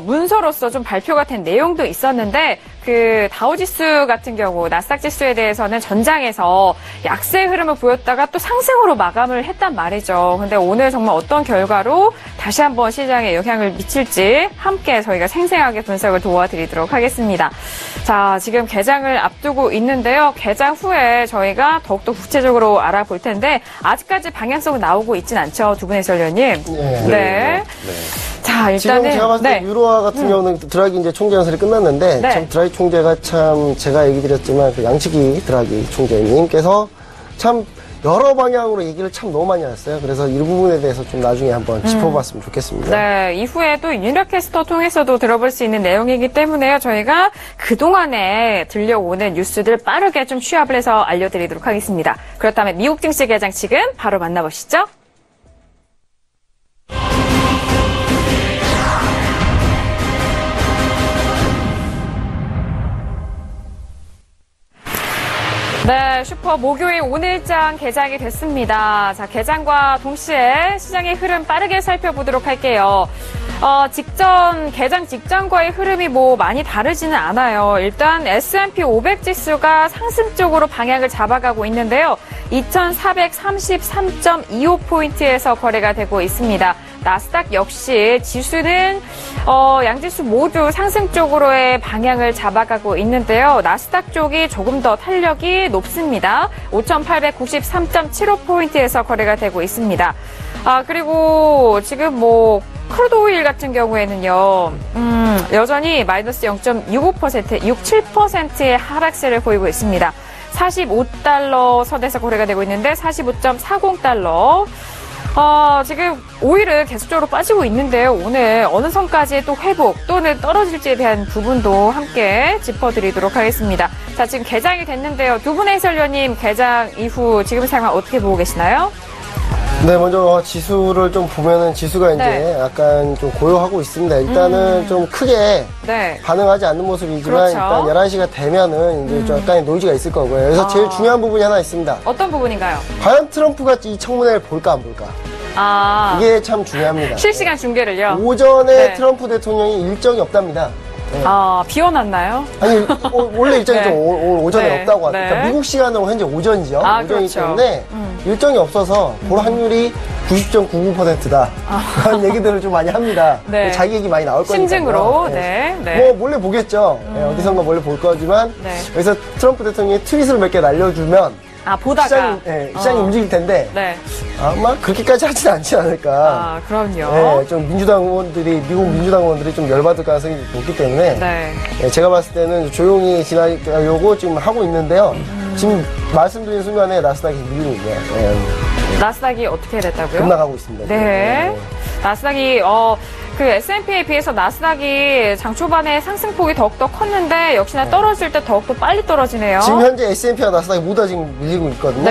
문서로서 좀 발표가 된 내용도 있었는데, 그 다우지수 같은 경우 나스닥 지수에 대해서는 전장에서 약세 흐름을 보였다가 또 상승으로 마감을 했단 말이죠. 근데 오늘 정말 어떤 결과로 다시 한번 시장에 영향을 미칠지 함께 저희가 생생하게 분석을 도와드리도록 하겠습니다. 자, 지금 개장을 앞두고 있는데요. 개장 후에 저희가 더욱더 구체적으로 알아볼 텐데 아직까지 방향성은 나오고 있진 않죠. 두 분의 해설위원님. 네. 자, 일단은 지금 제가 봤을 때 유로화 같은 경우는 드라기 이제 총재 연설이 끝났는데 참 드라기 총재가 참 제가 얘기 드렸지만 그 양치기 드라기 총재님께서 참 여러 방향으로 얘기를 참 너무 많이 하셨어요. 그래서 이 부분에 대해서 좀 나중에 한번 짚어봤으면 좋겠습니다. 네, 이후에 또 유니캐스터 통해서도 들어볼 수 있는 내용이기 때문에요. 저희가 그동안에 들려오는 뉴스들 빠르게 좀 취합을 해서 알려드리도록 하겠습니다. 그렇다면 미국 증시 개장 지금 바로 만나보시죠. 네, 슈퍼 목요일 오늘장 개장이 됐습니다. 자, 개장과 동시에 시장의 흐름 빠르게 살펴보도록 할게요. 개장 직전과의 흐름이 많이 다르지는 않아요. 일단 S&P 500 지수가 상승 쪽으로 방향을 잡아가고 있는데요. 2,433.25포인트에서 거래가 되고 있습니다. 나스닥 역시 지수는 양지수 모두 상승 쪽으로의 방향을 잡아가고 있는데요. 나스닥 쪽이 조금 더 탄력이 높습니다. 5,893.75포인트에서 거래가 되고 있습니다. 그리고 지금 크루드 오일 같은 경우에는요, 여전히 마이너스 0.65%, 67%의 하락세를 보이고 있습니다. 45달러 선에서 거래가 되고 있는데 45.40달러. 지금 오일은 계속적으로 빠지고 있는데요. 오늘 어느 선까지 또 회복 또는 떨어질지에 대한 부분도 함께 짚어드리도록 하겠습니다. 자, 지금 개장이 됐는데요. 두 분의 해설위원님 개장 이후 지금 상황 어떻게 보고 계시나요? 네, 먼저 지수를 좀 보면은 지수가 이제 약간 좀 고요하고 있습니다. 일단은 좀 크게 반응하지 않는 모습이지만 일단 11시가 되면은 이제 좀 약간의 노이즈가 있을 거고요. 그래서 제일 중요한 부분이 하나 있습니다. 어떤 부분인가요? 과연 트럼프가 이 청문회를 볼까 안 볼까? 이게 참 중요합니다. 실시간 중계를요? 오전에 트럼프 대통령이 일정이 없답니다. 비워놨나요? 아니, 원래 일정이 좀 오전에 없다고 하니까. 그러니까 미국 시간으로 현재 오전이죠. 오전이기 그렇죠. 때문에 일정이 없어서 볼 확률이 90.99%다. 그런 얘기들을 좀 많이 합니다. 자기 얘기 많이 나올 거니까. 심증으로, 몰래 보겠죠. 어디선가 몰래 볼 거지만, 여기서 트럼프 대통령이 트윗을 몇 개 날려주면, 보다가. 시장이 움직일 텐데, 아마 그렇게까지 하진 않지 않을까. 그럼요. 좀 미국 민주당 의원들이 좀 열받을 가능성이 높기 때문에, 제가 봤을 때는 조용히 지나가려고 지금 하고 있는데요. 지금 말씀드린 순간에 나스닥이 밀리고 있네요. 나스닥이 어떻게 됐다고요? 급락하고 있습니다. 나스닥이, 그 S&P에 비해서 나스닥이 장 초반에 상승폭이 더욱더 컸는데 역시나 떨어질 때 더욱더 빨리 떨어지네요. 지금 현재 S&P와 나스닥이 모두 다 지금 밀리고 있거든요.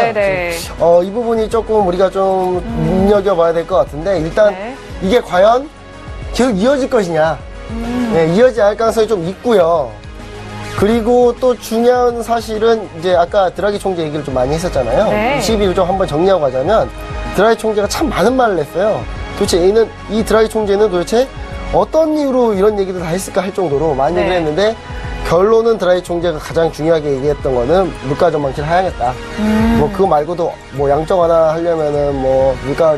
이 부분이 조금 우리가 좀 눈여겨봐야 될 것 같은데 일단 이게 과연 계속 이어질 것이냐. 이어지지 않을 가능성이 좀 있고요. 그리고 또 중요한 사실은 이제 아까 드라기 총재 얘기를 좀 많이 했었잖아요. 22를 좀 한번 정리하고 가자면 드라기 총재가 참 많은 말을 했어요. 도대체 이 드라기 총재는 도대체 어떤 이유로 이런 얘기를 다 했을까 할 정도로 많이 얘기를 했는데 결론은 드라기 총재가 가장 중요하게 얘기했던 거는 물가 전망치를 하향했다. 그거 말고도 양적 완화 하려면은 물가가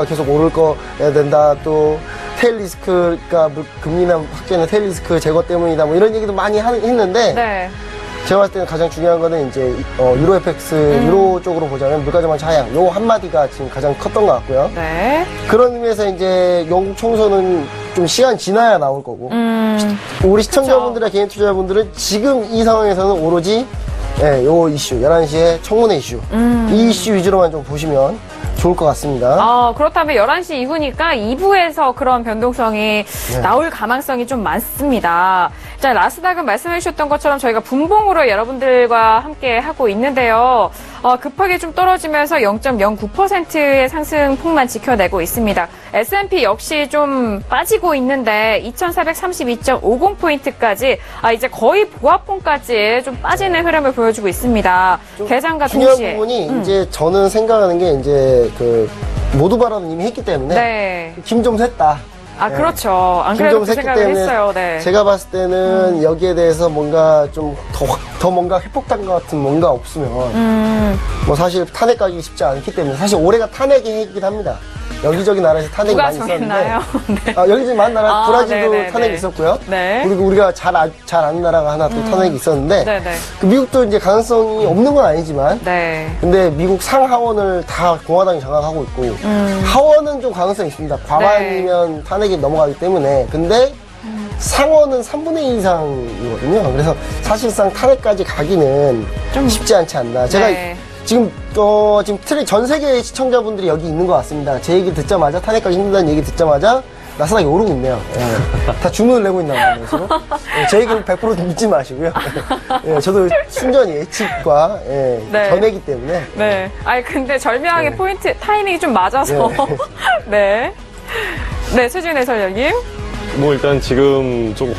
계속 오를 거야 된다. 또 테일 리스크, 그러니까 금리나 확대는 테일 리스크 제거 때문이다. 이런 얘기도 많이 했는데 제가 봤을 때는 가장 중요한 거는 이제 유로 FX 유로 쪽으로 보자면 물가 전망치 하향 요 한마디가 지금 가장 컸던 것 같고요. 그런 의미에서 이제 영국 총선은 좀 시간 지나야 나올 거고 우리 시청자분들이나 개인 투자자분들은 지금 이 상황에서는 오로지 요 이슈 11시에 청문회 이슈 이 이슈 위주로만 좀 보시면 좋을 것 같습니다. 그렇다면 11시 이후니까 2부에서 그런 변동성이 나올 가능성이 좀 많습니다. 자, 나스닥은 말씀해 주셨던 것처럼 저희가 분봉으로 여러분들과 함께 하고 있는데요. 급하게 좀 떨어지면서 0.09%의 상승폭만 지켜내고 있습니다. S&P 역시 좀 빠지고 있는데 2,432.50포인트까지 이제 거의 보합봉까지 좀 빠지는 흐름을 보여주고 있습니다. 개장과 동시에. 중요한 부분이 이제 저는 생각하는 게 이제 모두 발언을 이미 했기 때문에 힘 좀 샜다. 아, 그렇죠. 안 그래도 그 김종국 생각을 때문에 했어요. 네. 제가 봤을 때는 여기에 대해서 뭔가 좀 더 뭔가 회복단 것 같은 뭔가 없으면 뭐 사실 탄핵 가기 쉽지 않기 때문에 사실 올해가 탄핵의 해이긴 합니다. 여기저기 나라에서 탄핵이 누가 많이 있었는데 정했나요? 네. 여기저기 많은 나라 브라질도 네네네. 탄핵이 있었고요. 네. 그리고 우리가 잘 아는 나라가 하나 또 탄핵이 있었는데 네네. 그 미국도 이제 가능성이 없는 건 아니지만 네. 근데 미국 상하원을 다 공화당이 장악하고 있고 하원은 좀 가능성이 있습니다. 과반이면 탄핵이 넘어가기 때문에 근데 상원은 3분의 2 이상이거든요. 그래서 사실상 탄핵까지 가기는 좀 쉽지 않지 않나. 제가 네. 지금 전 세계의 시청자분들이 여기 있는 것 같습니다. 제 얘기 듣자마자 탄핵 가기 힘들다는 얘기 듣자마자 나사닥이 오르고 있네요. 예. 다 주문을 내고 있나 봐요. 제 얘기는 100% 믿지 마시고요. 예, 저도 순전히 예측과 네. 전해기 때문에. 네. 아니, 근데 절묘하게 네. 포인트, 타이밍이 좀 맞아서. 네. 네, 최진 해설위원님. 뭐 일단 지금 조금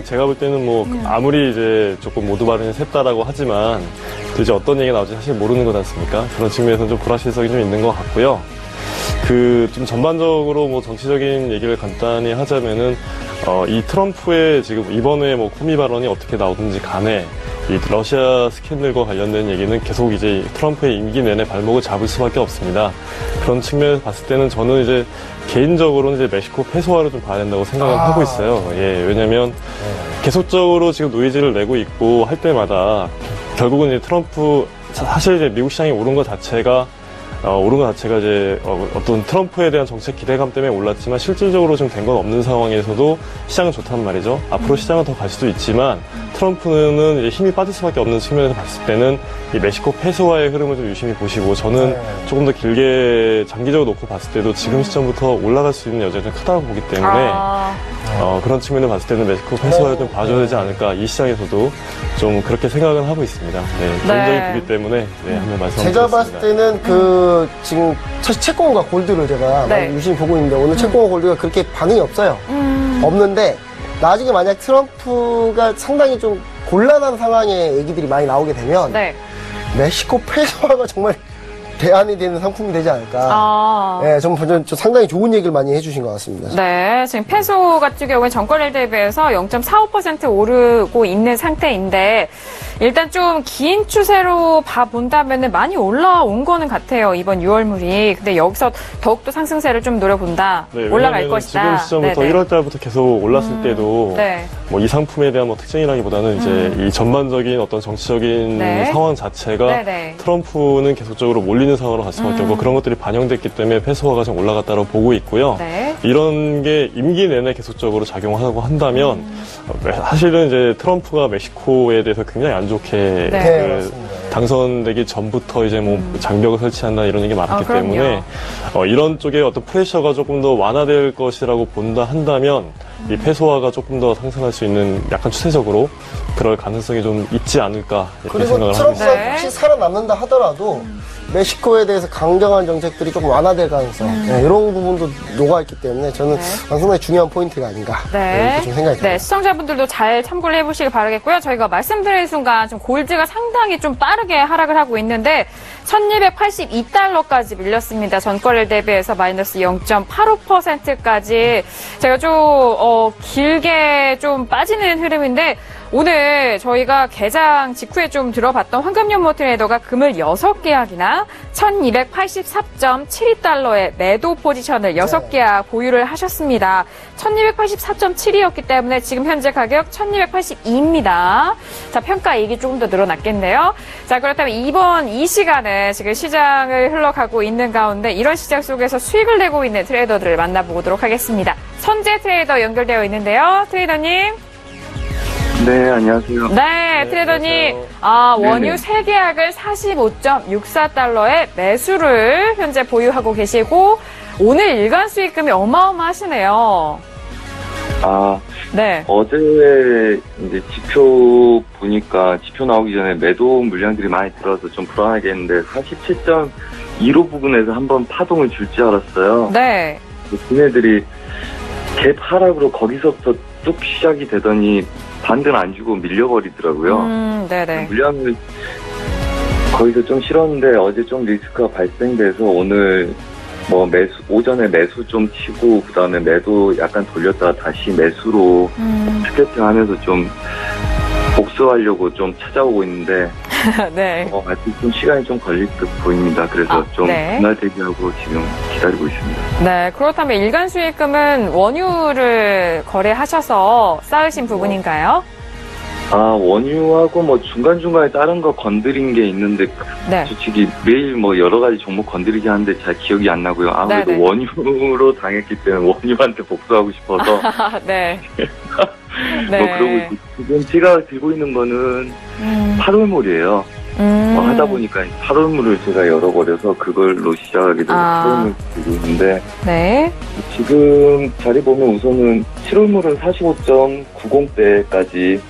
제가 볼 때는 뭐 아무리 이제 조금 모두 발언이 샜다라고 하지만 또 이제 어떤 얘기가 나올지 사실 모르는 것 같습니까? 그런 측면에서 좀 불확실성이 좀 있는 것 같고요. 좀 전반적으로 뭐 정치적인 얘기를 간단히 하자면은, 이 트럼프의 지금 이번에 뭐 코미 발언이 어떻게 나오든지 간에 이 러시아 스캔들과 관련된 얘기는 계속 이제 트럼프의 임기 내내 발목을 잡을 수밖에 없습니다. 그런 측면에서 봤을 때는 저는 이제 개인적으로는 이제 멕시코 패소화를 좀 봐야 된다고 생각을 하고 있어요. 예, 왜냐면 계속적으로 지금 노이즈를 내고 있고 할 때마다 결국은 이제 사실 이제 미국 시장이 오른 것 자체가 이제 어떤 트럼프에 대한 정책 기대감 때문에 올랐지만 실질적으로 좀 된 건 없는 상황에서도 시장은 좋단 말이죠. 앞으로 시장은 더 갈 수도 있지만 트럼프는 이제 힘이 빠질 수밖에 없는 측면에서 봤을 때는 이 멕시코 패소화의 흐름을 좀 유심히 보시고 저는 조금 더 길게 장기적으로 놓고 봤을 때도 지금 시점부터 올라갈 수 있는 여지가 좀 크다고 보기 때문에 그런 측면을 봤을 때는 멕시코 패소화를 좀 봐줘야 되지 않을까 이 시장에서도 좀 그렇게 생각은 하고 있습니다. 네, 개인적인 보기 때문에 한번 말씀드렸습니다. 제가 봤을 때는 지금 사실 채권과 골드를 제가 네. 많이 유심히 보고 있는데 오늘 채권과 골드가 그렇게 반응이 없어요. 없는데 나중에 만약 트럼프가 상당히 좀 곤란한 상황의 얘기들이 많이 나오게 되면 네. 멕시코 페소화가 정말 대안이 되는 상품이 되지 않을까. 네, 좀 상당히 좋은 얘기를 많이 해주신 것 같습니다. 네, 지금 페소 같은 경우에 전권일 대비해서 0.45% 오르고 있는 상태인데 일단 좀 긴 추세로 봐본다면 많이 올라온 거는 같아요. 이번 6월물이. 근데 여기서 더욱더 상승세를 좀 노려본다. 네, 올라갈 것이다. 지금 시점부터 네네. 1월 달부터 계속 올랐을 때도 네. 뭐 이 상품에 대한 뭐 특징이라기보다는 이제 이 전반적인 어떤 정치적인 네. 상황 자체가 네네. 트럼프는 계속적으로 몰리는 상황으로 갈 수밖에 없고 그런 것들이 반영됐기 때문에 페소화가 좀 올라갔다고 보고 있고요. 네. 이런 게 임기 내내 계속적으로 작용하고 한다면 사실은 이제 트럼프가 멕시코에 대해서 굉장히 안 좋게 네. 맞습니다. 당선되기 전부터 이제 뭐 장벽을 설치한다 이런 얘기 많았기 그럼요. 때문에 이런 쪽에 어떤 프레셔가 조금 더 완화될 것이라고 본다 한다면 이 페소화가 조금 더 상승할 수 있는 약간 추세적으로 그럴 가능성이 좀 있지 않을까 이렇게 그리고 생각을 하고 있습니다. 트럼프가 네. 혹시 살아남는다 하더라도 멕시코에 대해서 강경한 정책들이 조금 완화될 가능성 이런 부분도 녹아있기 때문에 저는 상당히 중요한 포인트가 아닌가 이렇게 좀 생각이 듭니다. 네, 시청자분들도 잘 참고를 해보시기 바라겠고요. 저희가 말씀드린 순간 좀 골드가 상당히 좀 빠르게 하락을 하고 있는데 1282달러까지 밀렸습니다. 전거래일 대비해서 마이너스 0.85%까지 제가 좀 길게 좀 빠지는 흐름인데 오늘 저희가 개장 직후에 좀 들어봤던 황금연모 트레이더가 금을 6계약이나 1284.72달러의 매도 포지션을 6계약 보유를 하셨습니다. 1284.72였기 때문에 지금 현재 가격 1282입니다. 자, 평가이익이 조금 더 늘어났겠네요. 자, 그렇다면 이번 이 시간에 지금 시장을 흘러가고 있는 가운데 이런 시장 속에서 수익을 내고 있는 트레이더들을 만나보도록 하겠습니다. 선재 트레이더 연결되어 있는데요. 트레이더님. 네, 안녕하세요. 네, 트레이더님. 원유 3계약을 45.64달러의 매수를 현재 보유하고 계시고, 오늘 일간 수익금이 어마어마하시네요. 네. 어제 이제 지표 보니까 지표 나오기 전에 매도 물량들이 많이 들어서 좀 불안하게 했는데 47.15 부근에서 한번 파동을 줄 줄 알았어요. 네. 걔네들이 갭 하락으로 거기서부터 쭉 시작이 되더니 반등 안 주고 밀려버리더라고요. 네네. 물량을 거기서 좀 실었는데 어제 좀 리스크가 발생돼서 오늘 뭐 오전에 매수 좀 치고 그다음에 매도 약간 돌렸다가 다시 매수로 스케팅하면서 좀 복수하려고 좀 찾아오고 있는데 네. 아직 좀 시간이 좀 걸릴 듯 보입니다. 그래서 좀 네. 분할 대기하고 지금 기다리고 있습니다. 네, 그렇다면 일간 수익금은 원유를 거래하셔서 쌓으신 부분인가요? 원유하고 뭐 중간중간에 다른 거 건드린 게 있는데 네. 솔직히 매일 뭐 여러 가지 종목 건드리긴 하는데 잘 기억이 안 나고요. 아무래도 네네. 원유로 당했기 때문에 원유한테 복수하고 싶어서 네. 뭐 그러고 있고 지금 제가 들고 있는 거는 8월물이에요. 하다 보니까 8월물을 제가 열어버려서 그걸로 시작하게 돼서 8월물 들고 있는데 네. 지금 자리 보면 우선은 7월물은 45.90대까지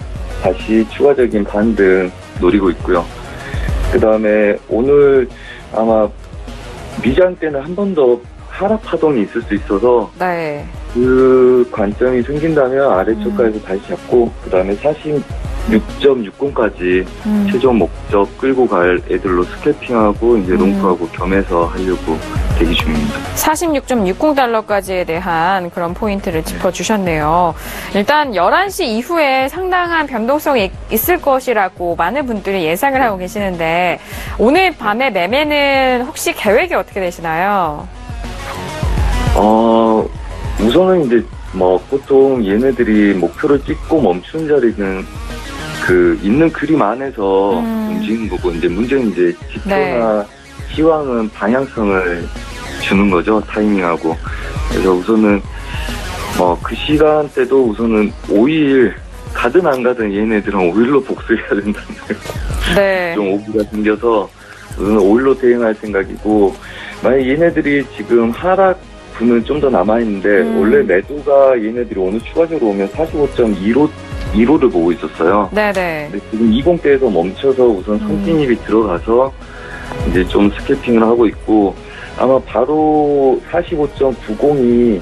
다시 추가적인 반등 노리고 있고요. 그 다음에 오늘 아마 미장 때는 한 번 더 하락 파동이 있을 수 있어서 네. 그 관점이 생긴다면 아래쪽까지 다시 잡고 그 다음에 46.60까지 최종 목적 끌고 갈 애들로 스캐핑하고 이제 롱프하고 겸해서 하려고 대기 중입니다. 46.60달러까지에 대한 그런 포인트를 짚어주셨네요. 일단 11시 이후에 상당한 변동성이 있을 것이라고 많은 분들이 예상을 하고 계시는데 오늘 밤에 매매는 혹시 계획이 어떻게 되시나요? 우선은 이제 뭐 보통 얘네들이 목표를 찍고 멈추는 자리는 그 있는 그림 안에서 움직이는 거고 이제 문제는 이제 지표나 시황은 방향성을 주는 거죠. 타이밍하고. 그래서 우선은 뭐 그 시간대도 우선은 5일 가든 안 가든 얘네들은 5일로 복수해야 된다는 네. 좀 오기가 생겨서 우선은 5일로 대응할 생각이고 만약 얘네들이 지금 하락 분은 좀 더 남아있는데 원래 매도가 얘네들이 오늘 추가적으로 오면 45.15를 보고 있었어요. 네네. 근데 지금 20대에서 멈춰서 우선 선진입이 들어가서 이제 좀 스캐핑을 하고 있고 아마 바로 45.90이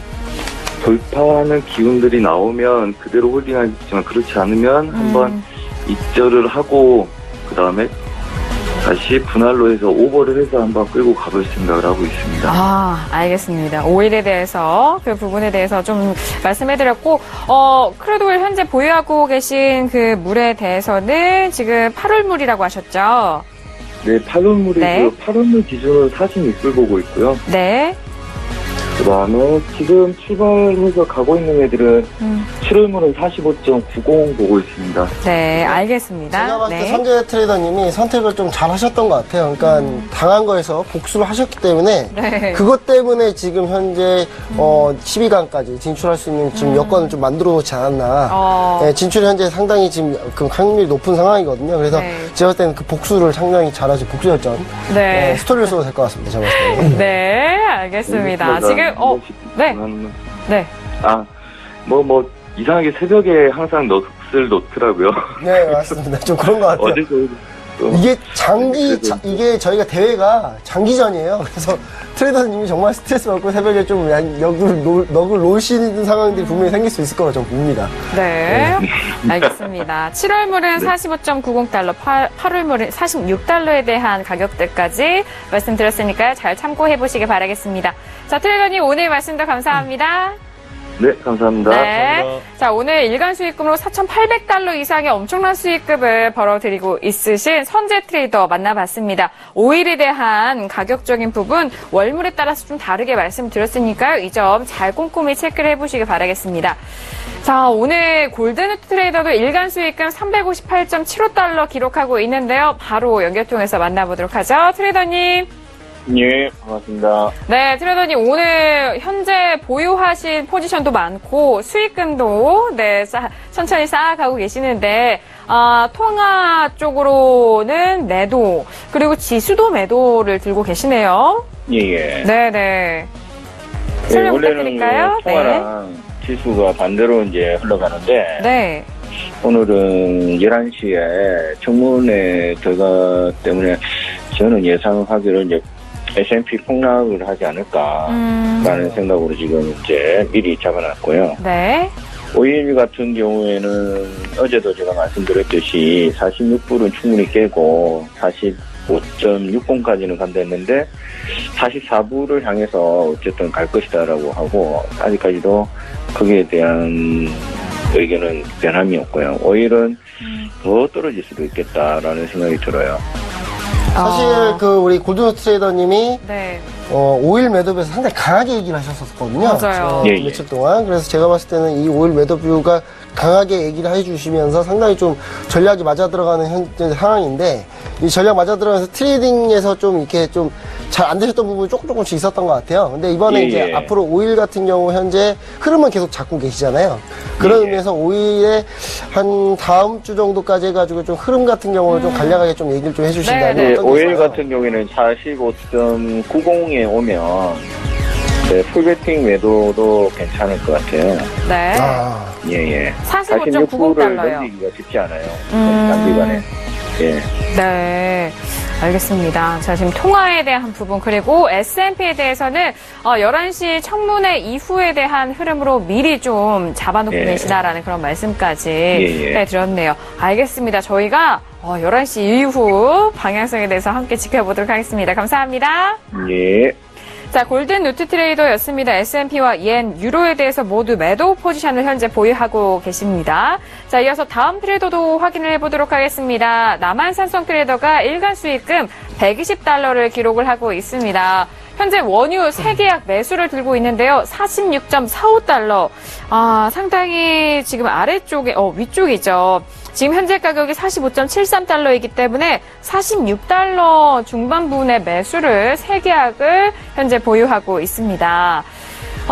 돌파하는 기운들이 나오면 그대로 홀딩하겠지만 그렇지 않으면 한번 입절을 하고 그 다음에 다시 분할로 해서 오버를 해서 한번 끌고 가볼 생각을 하고 있습니다. 알겠습니다. 오일에 대해서 그 부분에 대해서 좀 말씀해드렸고 크루드오일 현재 보유하고 계신 그 물에 대해서는 지금 8월물이라고 하셨죠? 네, 8월물이고요. 네. 8월물 기준으로 46불 보고 있고요. 네. 그 다음에 지금 출발해서 가고 있는 애들은 7월물은 45.90 보고 있습니다. 네, 알겠습니다. 제가 봤을 때 네. 선재 트레이더님이 선택을 좀 잘 하셨던 것 같아요. 그러니까 당한 거에서 복수를 하셨기 때문에 네. 그것 때문에 지금 현재 12강까지 진출할 수 있는 지금 여건을 좀 만들어 놓지 않았나. 네, 진출이 현재 상당히 지금 그 확률이 높은 상황이거든요. 그래서 네. 제가 봤을 때는 그 복수를 상당히 잘하신 복수열전 네. 스토리를 써도 될 것 같습니다. 제가 봤을 때는. 네, 알겠습니다. 지금, 네. 네. 뭐, 이상하게 새벽에 항상 넋을 놓더라고요. 네, 맞습니다. 좀 그런 것 같아요. 어제도 이게 이게 저희가 대회가 장기전이에요. 그래서 트레이더님이 정말 스트레스 받고 새벽에 좀 넋을 놓으시는 상황들이 분명히 생길 수 있을 거라고 저는 봅니다. 네. 알겠습니다. 7월물은 45.90달러, 8월물은 46달러에 대한 가격대까지 말씀드렸으니까요. 잘 참고해 보시기 바라겠습니다. 자, 트레이더님 오늘 말씀도 감사합니다. 네, 감사합니다. 네. 감사합니다. 자, 오늘 일간 수익금으로 4,800달러 이상의 엄청난 수익금을 벌어들이고 있으신 선재 트레이더 만나봤습니다. 오일에 대한 가격적인 부분, 월물에 따라서 좀 다르게 말씀드렸으니까요. 이 점 잘 꼼꼼히 체크를 해보시기 바라겠습니다. 자, 오늘 골든 트레이더도 일간 수익금 358.75달러 기록하고 있는데요. 바로 연결 통해서 만나보도록 하죠. 트레이더님. 예, 반갑습니다. 네, 트레이더님 오늘 현재 보유하신 포지션도 많고 수익금도 천천히 쌓아가고 계시는데 통화 쪽으로는 매도 그리고 지수도 매도를 들고 계시네요. 예. 네네. 설명 부탁드릴까요? 통화랑 지수가 반대로 이제 흘러가는데 네. 오늘은 11시에 청문회 결과 때문에 저는 예상하기로 이제 S&P 폭락을 하지 않을까라는 생각으로 지금 이제 미리 잡아놨고요. 네. 오일 같은 경우에는 어제도 제가 말씀드렸듯이 46불은 충분히 깨고 45.60까지는 간다 했는데 44불을 향해서 어쨌든 갈 것이다라고 하고 아직까지도 거기에 대한 의견은 변함이 없고요. 오일은 더 떨어질 수도 있겠다라는 생각이 들어요. 사실 우리 골든 트레이더님이 네. 오일 매도뷰에서 상당히 강하게 얘기를 하셨었거든요. 맞아요. 예, 예. 며칠 동안. 그래서 제가 봤을 때는 이 오일 매도뷰가 강하게 얘기를 해주시면서 상당히 좀 전략이 맞아 들어가는 현재 상황인데, 이 전략 맞아 들어가면서 트레이딩에서 좀 이렇게 좀 잘 안 되셨던 부분이 조금씩 있었던 것 같아요. 근데 이번에 예, 이제 예. 앞으로 오일 같은 경우 현재 흐름은 계속 잡고 계시잖아요. 그런 예. 의미에서 오일의 한 다음 주 정도까지 해가지고 좀 흐름 같은 경우는 좀 간략하게 좀 얘기를 좀 해주신다면 네, 예, 어떤 게 오일 있어요? 같은 경우에는 45.90에 오면 네, 풀베팅 매도도 괜찮을 것 같아요. 네. 아, 예. 45.90 달러요. 넘기기가 쉽지 않아요. 단기간에. 예. 네. 알겠습니다. 자, 지금 통화에 대한 부분, 그리고 S&P에 대해서는 11시 청문회 이후에 대한 흐름으로 미리 좀 잡아놓고 예. 계시다라는 그런 말씀까지 예. 네, 드렸네요. 알겠습니다. 저희가 11시 이후 방향성에 대해서 함께 지켜보도록 하겠습니다. 감사합니다. 예. 자, 골든 루트 트레이더였습니다. S&P와 옌, 유로에 대해서 모두 매도 포지션을 현재 보유하고 계십니다. 자, 이어서 다음 트레이더도 확인을 해보도록 하겠습니다. 남한산성 트레이더가 일간 수익금 120달러를 기록을 하고 있습니다. 현재 원유 3계약 매수를 들고 있는데요. 46.45달러. 상당히 지금 아래쪽에, 위쪽이죠. 지금 현재 가격이 45.73달러이기 때문에 46달러 중반부분의 매수를 3계약을 현재 보유하고 있습니다.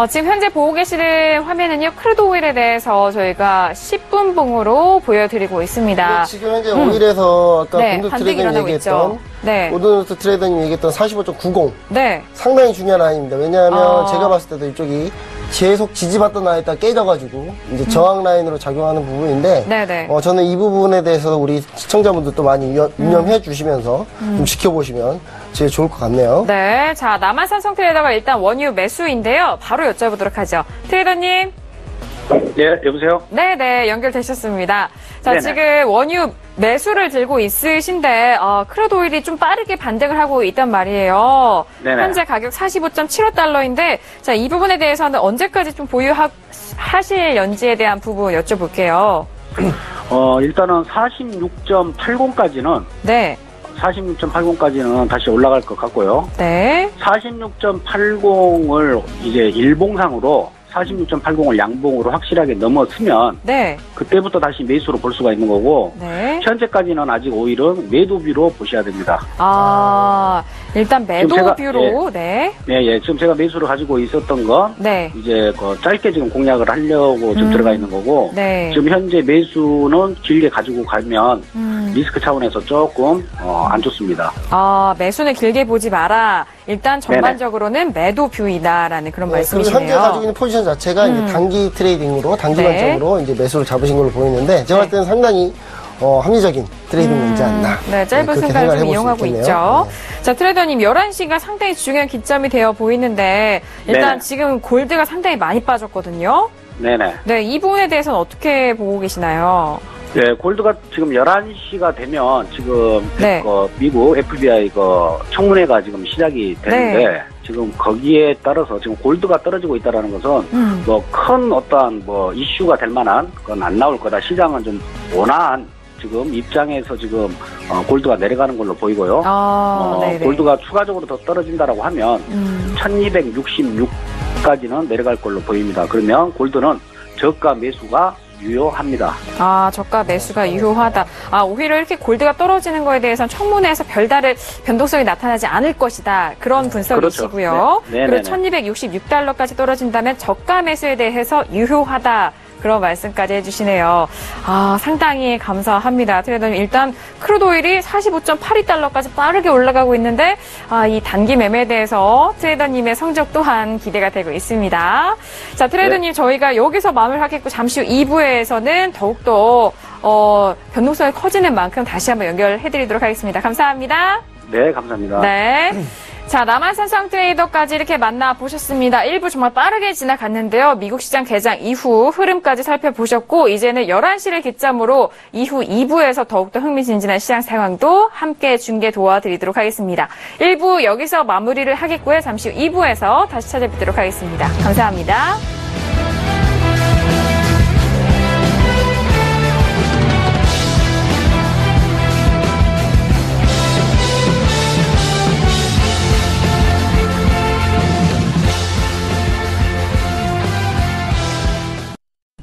지금 현재 보고 계시는 화면은요, 크루드 오일에 대해서 저희가 10분 봉으로 보여드리고 있습니다. 지금 현재 오일에서 아까 네, 골든 반등이 트레이더님 일어나고 얘기했던 있죠. 네. 골든 트레이더님 얘기했던 45.90 네. 상당히 중요한 라인입니다. 왜냐하면 아. 제가 봤을 때도 이쪽이 계속 지지받던 라인이 깨져가지고 이제 저항 라인으로 작용하는 부분인데 네네. 저는 이 부분에 대해서 우리 시청자분들도 많이 유념해 주시면서 좀 지켜보시면 제일 좋을 것 같네요. 네. 자, 남한산성 트레이더가 일단 원유 매수인데요. 바로 여쭤보도록 하죠. 트레이더님. 예, 여보세요? 네네, 연결되셨습니다. 자, 네네. 지금 원유 매수를 들고 있으신데, 크루드 오일이 좀 빠르게 반등을 하고 있단 말이에요. 네네. 현재 가격 45.75달러인데, 자, 이 부분에 대해서는 언제까지 좀 보유하실 연지에 대한 부분 여쭤볼게요. 일단은 46.80까지는 네. 46.80까지는 다시 올라갈 것 같고요. 네. 46.80을 이제 일봉상으로 46.80을 양봉으로 확실하게 넘어서면 네. 그때부터 다시 매수로 볼 수가 있는 거고 네. 현재까지는 아직 오일은 매도비로 보셔야 됩니다. 일단 매도 지금 제가- 뷰로, 네. 네, 지금 제가 매수를 가지고 있었던 건 네. 이제 짧게 지금 공략을 하려고 지금 들어가 있는 거고 네. 지금 현재 매수는 길게 가지고 가면 리스크 차원에서 조금 안 좋습니다. 매수는 길게 보지 마라. 일단 전반적으로는 매도 뷰이다라는 그런 그리고 말씀이시네요. 현재 가지고 있는 포지션 자체가 이제 단기 트레이딩으로 단기 네. 관점으로 이제 매수를 잡으신 걸로 보이는데 제가 봤을 때는 상당히 합리적인 트레이딩이지 않나. 네, 짧은 그렇게 순간을 생각을 좀 해볼 수 이용하고 있겠네요. 있죠. 네. 자, 트레이더님 11시가 상당히 중요한 기점이 되어 보이는데 일단 네네. 지금 골드가 상당히 많이 빠졌거든요. 네네. 네, 이 부분에 대해서는 어떻게 보고 계시나요? 네, 골드가 지금 11시가 되면 지금 네. 미국 FBI 청문회가 지금 시작이 되는데 네. 지금 거기에 따라서 지금 골드가 떨어지고 있다라는 것은 큰 어떠한 이슈가 될 만한 건 안 나올 거다. 시장은 좀 원활한 지금 입장에서 지금 골드가 내려가는 걸로 보이고요. 네네. 골드가 추가적으로 더 떨어진다라고 하면 1266까지는 내려갈 걸로 보입니다. 그러면 골드는 저가 매수가 유효합니다. 저가 매수가 유효하다. 오히려 이렇게 골드가 떨어지는 거에 대해서는 청문회에서 별다른 변동성이 나타나지 않을 것이다. 그런 분석이시고요. 그렇죠. 네. 그리고 1266달러까지 떨어진다면 저가 매수에 대해서 유효하다. 그런 말씀까지 해주시네요. 상당히 감사합니다. 트레이더님, 일단 크루드 오일이 45.82달러까지 빠르게 올라가고 있는데 이 단기 매매에 대해서 트레이더님의 성적 또한 기대가 되고 있습니다. 자, 트레이더님, 저희가 여기서 마무리를 하겠고 잠시 후 2부에서는 더욱더 변동성이 커지는 만큼 다시 한번 연결해드리도록 하겠습니다. 감사합니다. 네, 감사합니다. 네. 자, 남한산성 트레이더까지 이렇게 만나보셨습니다. 1부 정말 빠르게 지나갔는데요. 미국 시장 개장 이후 흐름까지 살펴보셨고 이제는 11시를 기점으로 이후 2부에서 더욱더 흥미진진한 시장 상황도 함께 중계 도와드리도록 하겠습니다. 1부 여기서 마무리를 하겠고요. 잠시 후 2부에서 다시 찾아뵙도록 하겠습니다. 감사합니다.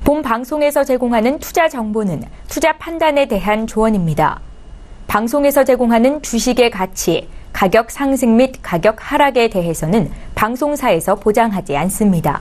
본 방송에서 제공하는 투자 정보는 투자 판단에 대한 조언입니다. 방송에서 제공하는 주식의 가치, 가격 상승 및 가격 하락에 대해서는 방송사에서 보장하지 않습니다.